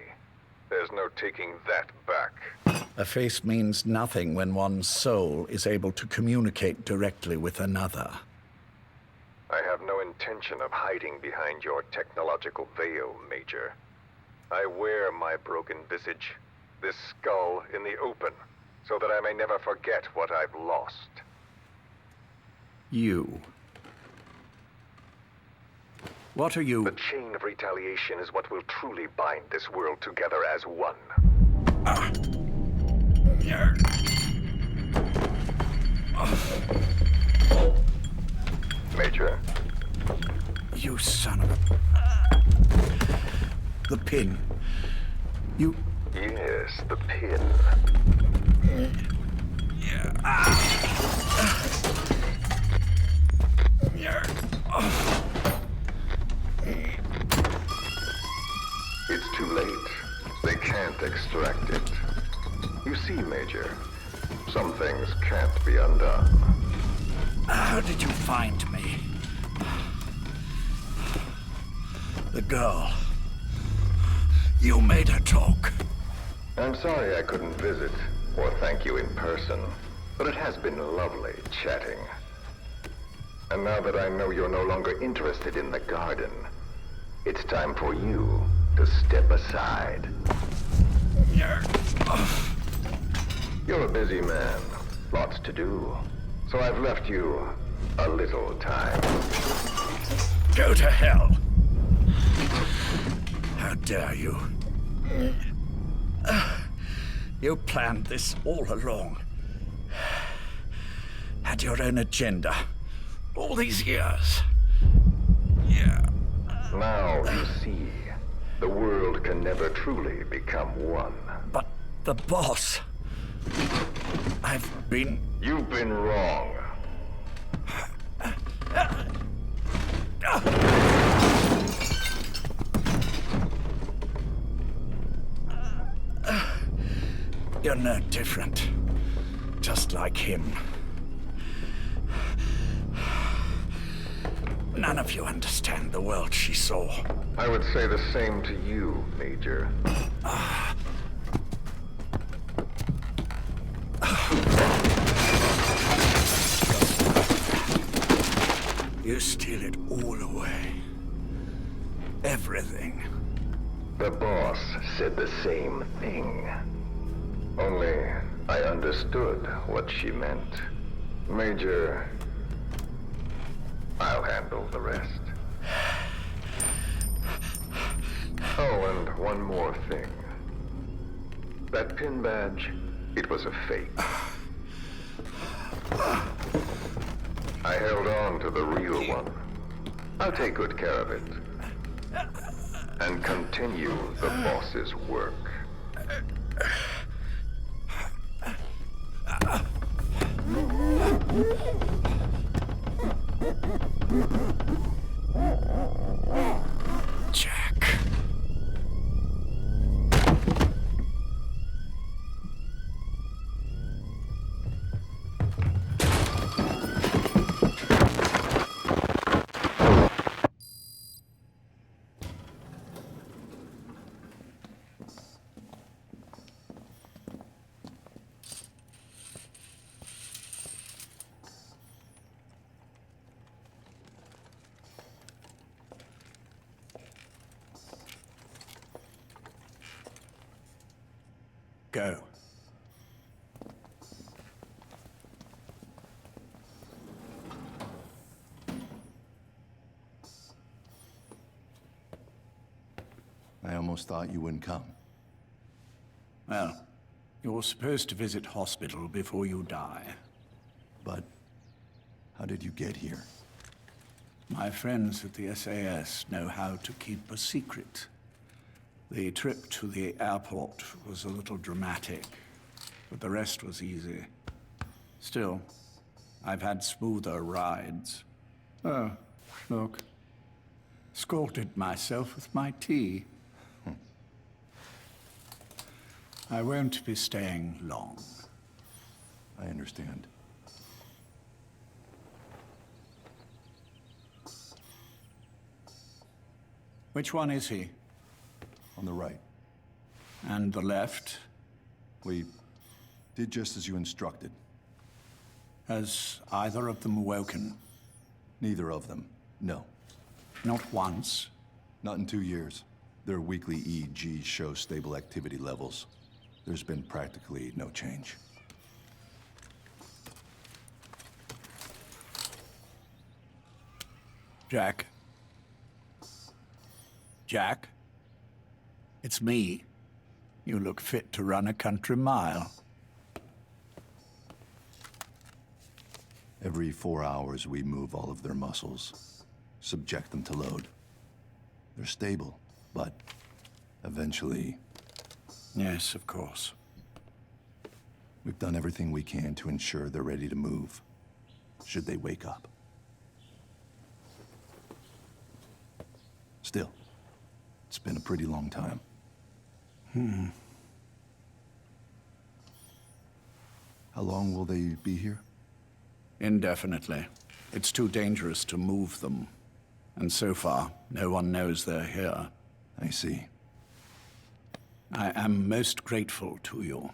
There's no taking that back. A face means nothing when one's soul is able to communicate directly with another. I have no intention of hiding behind your technological veil, Major. I wear my broken visage, this skull, in the open, so that I may never forget what I've lost. You. What are you? The chain of retaliation is what will truly bind this world together as one. Major? You son of a... The pin. You... Yes, the pin. It's too late. They can't extract it. You see, Major, some things can't be undone. How did you find me? The girl. You made her talk. I'm sorry I couldn't visit or thank you in person, but it has been lovely chatting. And now that I know you're no longer interested in the garden, it's time for you to step aside. You're a busy man. Lots to do. So I've left you a little time. Go to hell! How dare you? You planned this all along. Had your own agenda. All these years. Yeah. Now you see, the world can never truly become one. But the boss... You've been wrong. You're no different. Just like him. None of you understand the world she saw. I would say the same to you, Major. You steal it all away. Everything. The boss said the same thing. Only I understood what she meant. Major, I'll handle the rest. Oh, and one more thing. That pin badge, it was a fake. I held on to the real one. I'll take good care of it. And continue the boss's work. Jack. Go. I almost thought you wouldn't come. Well, you're supposed to visit hospital before you die. But how did you get here? My friends at the SAS know how to keep a secret. The trip to the airport was a little dramatic, but the rest was easy. Still, I've had smoother rides. Oh, look. Scalded myself with my tea. I won't be staying long. I understand. Which one is he? On the right. And the left? We did just as you instructed. Has either of them woken? Neither of them, no. Not once? Not in 2 years. Their weekly EEGs show stable activity levels. There's been practically no change. Jack? Jack? It's me. You look fit to run a country mile. Every 4 hours, we move all of their muscles, subject them to load. They're stable, but eventually... Yes, of course. We've done everything we can to ensure they're ready to move, should they wake up. Still, it's been a pretty long time. How long will they be here? Indefinitely. It's too dangerous to move them. And so far, no one knows they're here. I see. I am most grateful to you.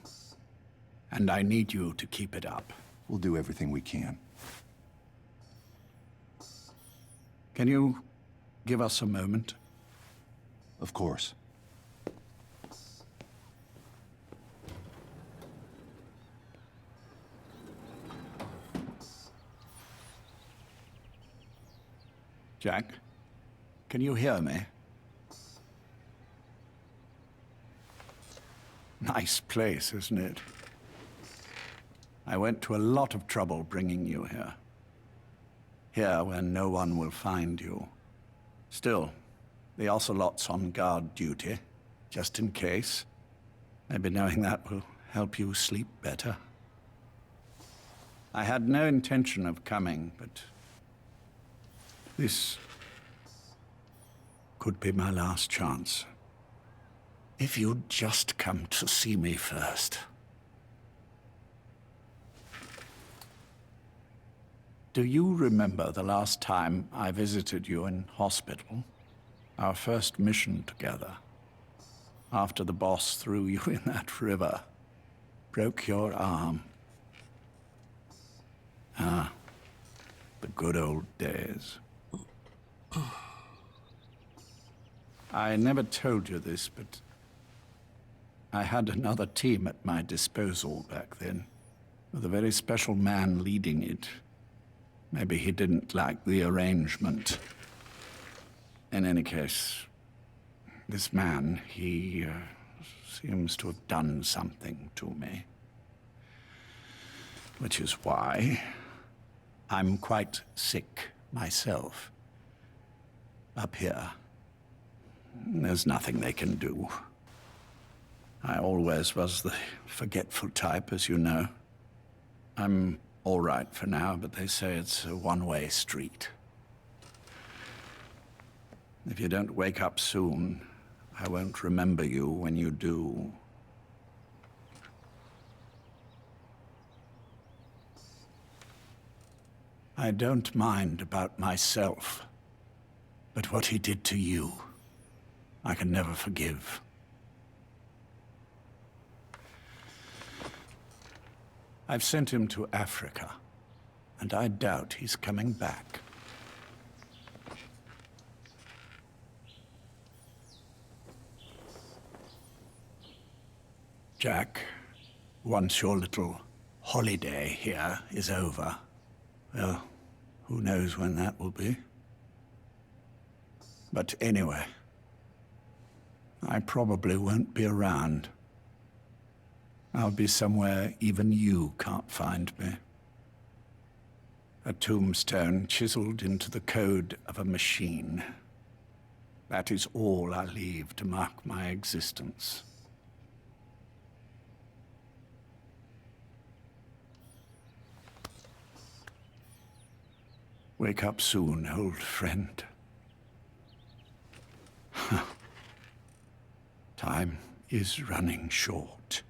And I need you to keep it up. We'll do everything we can. Can you give us a moment? Of course. Jack, can you hear me? Nice place, isn't it? I went to a lot of trouble bringing you here. Here, where no one will find you. Still, the Ocelot's on guard duty, just in case. Maybe knowing that will help you sleep better. I had no intention of coming, but this could be my last chance. If you'd just come to see me first. Do you remember the last time I visited you in hospital? Our first mission together. After the boss threw you in that river. Broke your arm. Ah, the good old days. I never told you this, but I had another team at my disposal back then, with a very special man leading it. Maybe he didn't like the arrangement. In any case, this man, he seems to have done something to me. Which is why I'm quite sick myself. Up here, there's nothing they can do. I always was the forgetful type, as you know. I'm all right for now, but they say it's a one-way street. If you don't wake up soon, I won't remember you when you do. I don't mind about myself, but what he did to you, I can never forgive. I've sent him to Africa, and I doubt he's coming back. Jack, once your little holiday here is over, well, who knows when that will be? But anyway, I probably won't be around. I'll be somewhere even you can't find me. A tombstone chiseled into the code of a machine. That is all I leave to mark my existence. Wake up soon, old friend. Time is running short.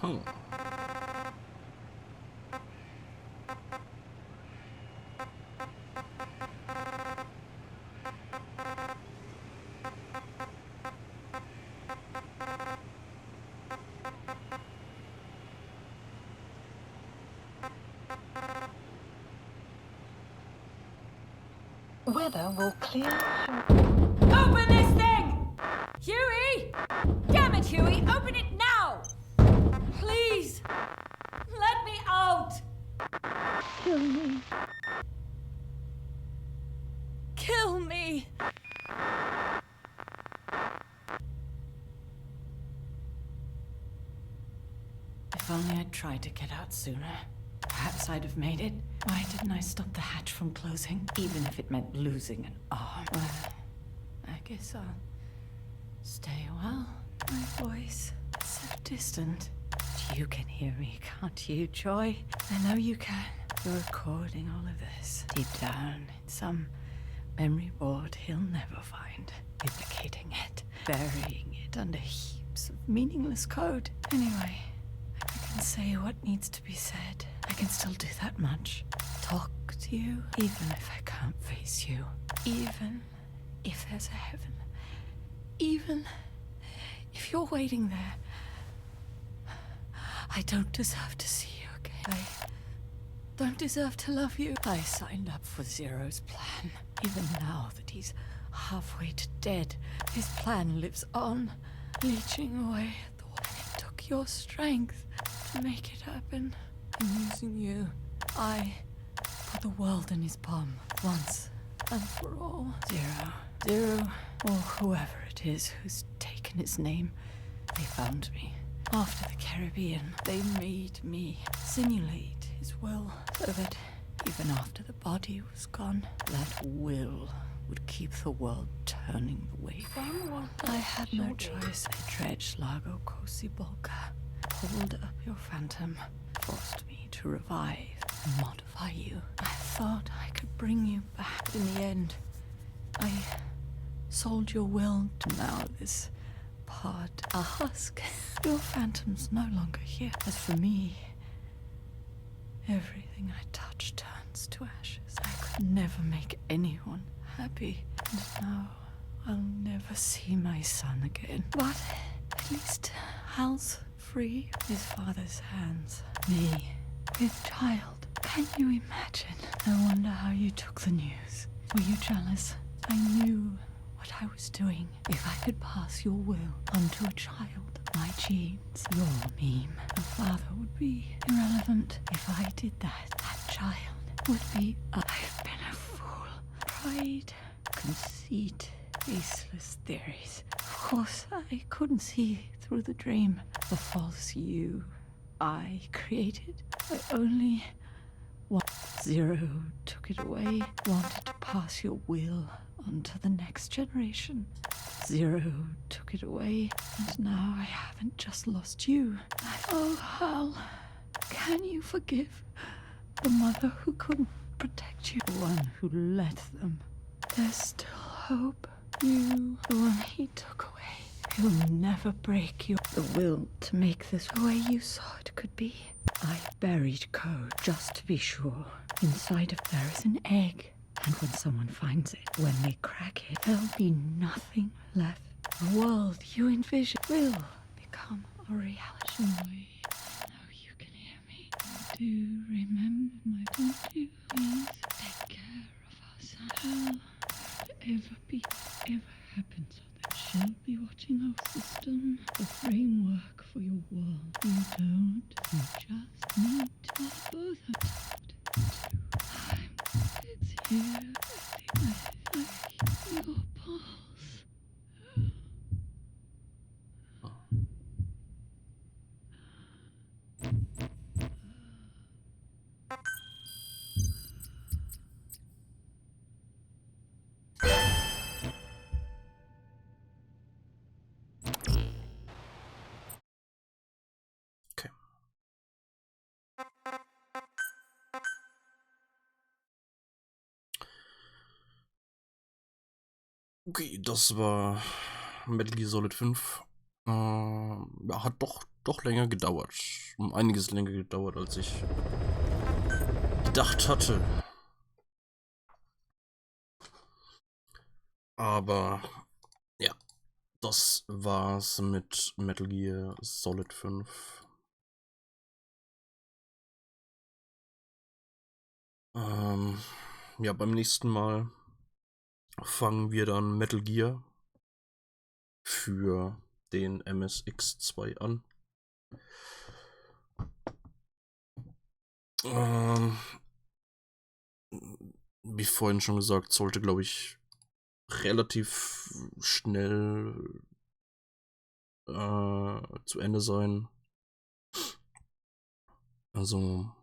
Oh. Weather will clear short. Open this thing! Huey! Damn it, Huey! Open it now! Please! Let me out! Kill me. Kill me! If only I'd tried to get out sooner. Perhaps I'd have made it. Why didn't I stop the hatch from closing? Even if it meant losing an arm. Well, I guess I'll stay a while. My voice is so distant. But you can hear me, can't you, Joy? I know you can. You're recording all of this deep down in some memory board he'll never find, duplicating it, burying it under heaps of meaningless code. Anyway, I can say what needs to be said. I can still do that much. Talk to you, even if I can't face you. Even if there's a heaven. Even if you're waiting there. I don't deserve to see you again. I don't deserve to love you. I signed up for Zero's plan. Even now that he's halfway to dead, his plan lives on, leeching away at the one. It took your strength to make it happen. I'm using you. I put the world in his palm once and for all. Zero, or whoever it is who's taken his name, they found me. After the Caribbean, they made me simulate his will, so that even after the body was gone, that will would keep the world turning the way they want. I had no choice. I dredged Lago Kosibolka, pulled up your phantom, forced me to revive and modify you. I thought I could bring you back. But in the end, I sold your will to now this pod, a husk. Your phantom's no longer here. As for me, everything I touch turns to ashes. I could never make anyone happy, and now I'll never see my son again. But at least Hal's free. His father's hands. Me, his child. Can you imagine? I wonder how you took the news. Were you jealous? I knew what I was doing. If I could pass your will onto a child, my genes, your meme, the father would be irrelevant. If I did that, that child would be... I've been a fool. Pride, conceit, baseless theories. Of course, I couldn't see through the dream. The false you I created. I only... Zero took it away, wanted to pass your will onto the next generation. Zero took it away, and now I haven't just lost you. Oh, Hal, can you forgive the mother who couldn't protect you? The one who let them. There's still hope. You, the one he took away. He'll never break you. The will to make this the way you saw it could be. I buried code just to be sure. Inside of there is an egg. And when someone finds it, when they crack it, there'll be nothing left. The world you envision will become a reality. Joy, I know you can hear me. Do remember my... Don't you please take care of our son? Whatever happens on that, she'll be watching our system, the framework for your world. You don't, you just need to both of them. It's here. I feel your pulse. Okay, das war Metal Gear Solid 5. Hat doch länger gedauert. Um einiges länger gedauert, als ich gedacht hatte. Aber ja, das war's mit Metal Gear Solid 5. Ja, beim nächsten Mal fangen wir dann Metal Gear für den MSX2 an. Wie vorhin schon gesagt, sollte, glaube ich, relativ schnell zu Ende sein. Also,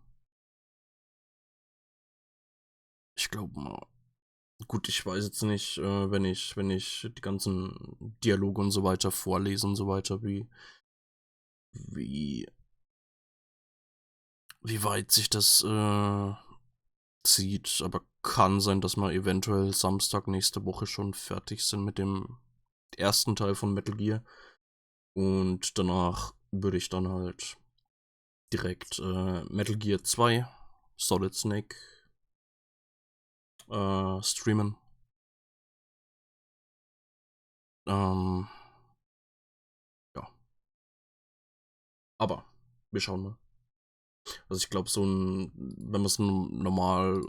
ich glaube mal. Gut, ich weiß jetzt nicht, wenn ich die ganzen Dialoge und so weiter vorlese und so weiter, wie weit sich das zieht, aber kann sein, dass wir eventuell Samstag nächste Woche schon fertig sind mit dem ersten Teil von Metal Gear. Und danach würde ich dann halt direkt Metal Gear 2, Solid Snake streamen. Ja. Aber wir schauen mal. Also ich glaube, so ein, wenn man es normal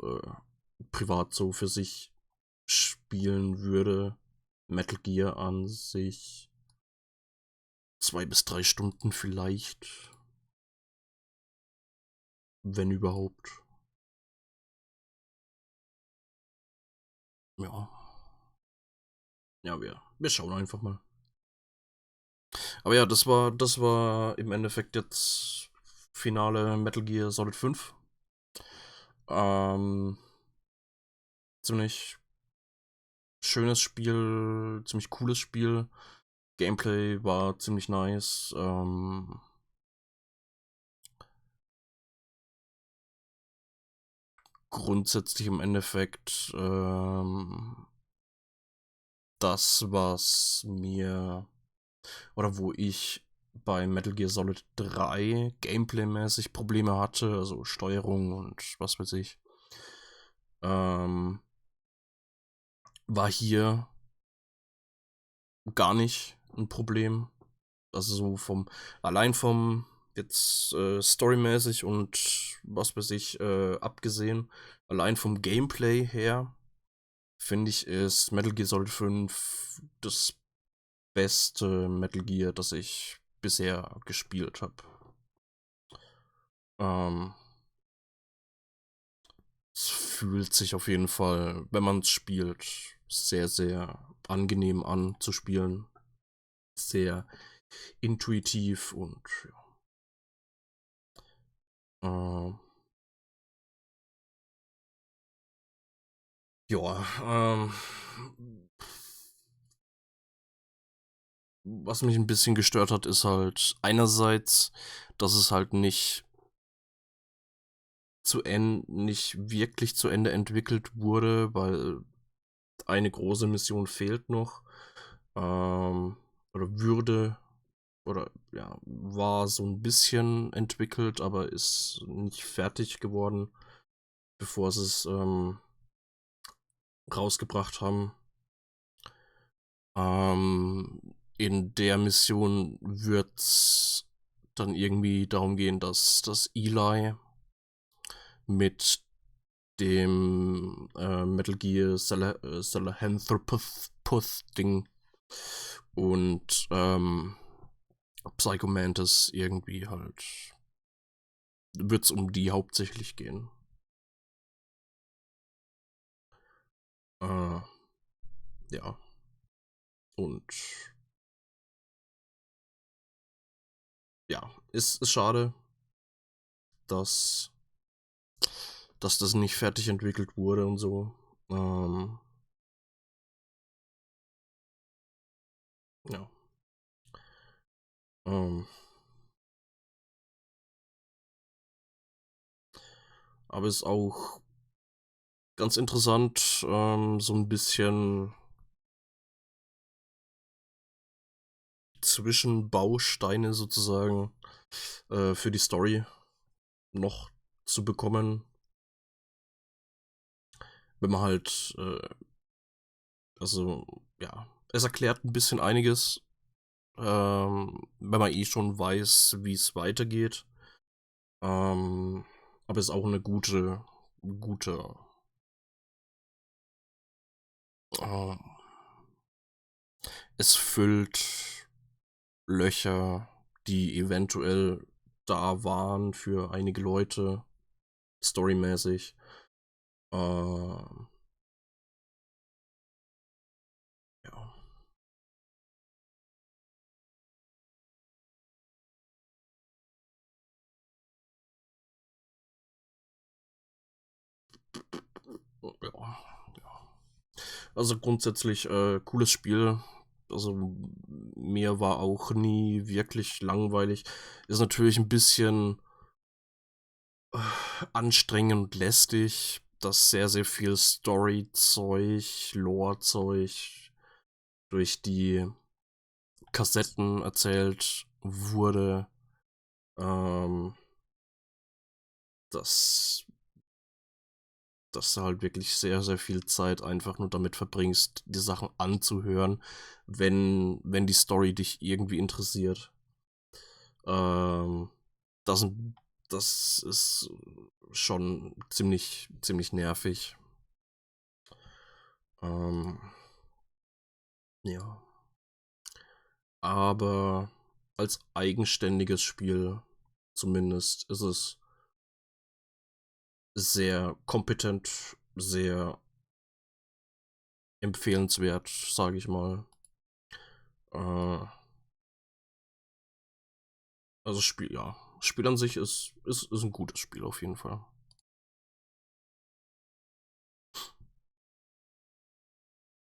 privat so für sich spielen würde, Metal Gear an sich 2 bis 3 Stunden vielleicht. Wenn überhaupt. Ja. Ja, wir schauen einfach mal. Aber ja, das war im Endeffekt jetzt Finale Metal Gear Solid 5. Ziemlich schönes Spiel, ziemlich cooles Spiel. Gameplay war ziemlich nice. Grundsätzlich im Endeffekt das, was mir oder wo ich bei Metal Gear Solid 3 Gameplay-mäßig Probleme hatte, also Steuerung und was weiß ich, war hier gar nicht ein Problem. Also so allein vom jetzt storymäßig und was weiß ich abgesehen, allein vom Gameplay her, finde ich, ist Metal Gear Solid 5 das beste Metal Gear, das ich bisher gespielt habe. Es fühlt sich auf jeden Fall, wenn man es spielt, sehr, sehr angenehm an zu spielen. Sehr intuitiv und was mich ein bisschen gestört hat, ist halt einerseits, dass es halt nicht wirklich zu Ende entwickelt wurde, weil eine große Mission fehlt noch. Oder war so ein bisschen entwickelt, aber ist nicht fertig geworden, bevor sie es rausgebracht haben. In der Mission wird es dann irgendwie darum gehen, dass Eli mit dem Metal Gear Sahelanthropus-Ding und Psycho Mantis irgendwie halt wird es um die hauptsächlich gehen. Ja. Und ja, ist schade, dass das nicht fertig entwickelt wurde und so. Ja. Aber ist auch ganz interessant, so ein bisschen Zwischenbausteine sozusagen für die Story noch zu bekommen. Wenn man halt, also ja, es erklärt ein bisschen einiges, wenn man eh schon weiß, wie es weitergeht. Aber es ist auch eine gute es füllt Löcher, die eventuell da waren für einige Leute, storymäßig. Ja. Ja. Also grundsätzlich cooles Spiel. Also mir war auch nie wirklich langweilig. Ist natürlich ein bisschen anstrengend und lästig, dass sehr, sehr viel Story-Zeug, Lore-Zeug durch die Kassetten erzählt wurde, dass du halt wirklich sehr, sehr viel Zeit einfach nur damit verbringst, die Sachen anzuhören, wenn die Story dich irgendwie interessiert. Das ist schon ziemlich nervig. Ja. Aber als eigenständiges Spiel zumindest ist es sehr kompetent, sehr empfehlenswert, sage ich mal. Also Spiel an sich ist ein gutes Spiel auf jeden Fall.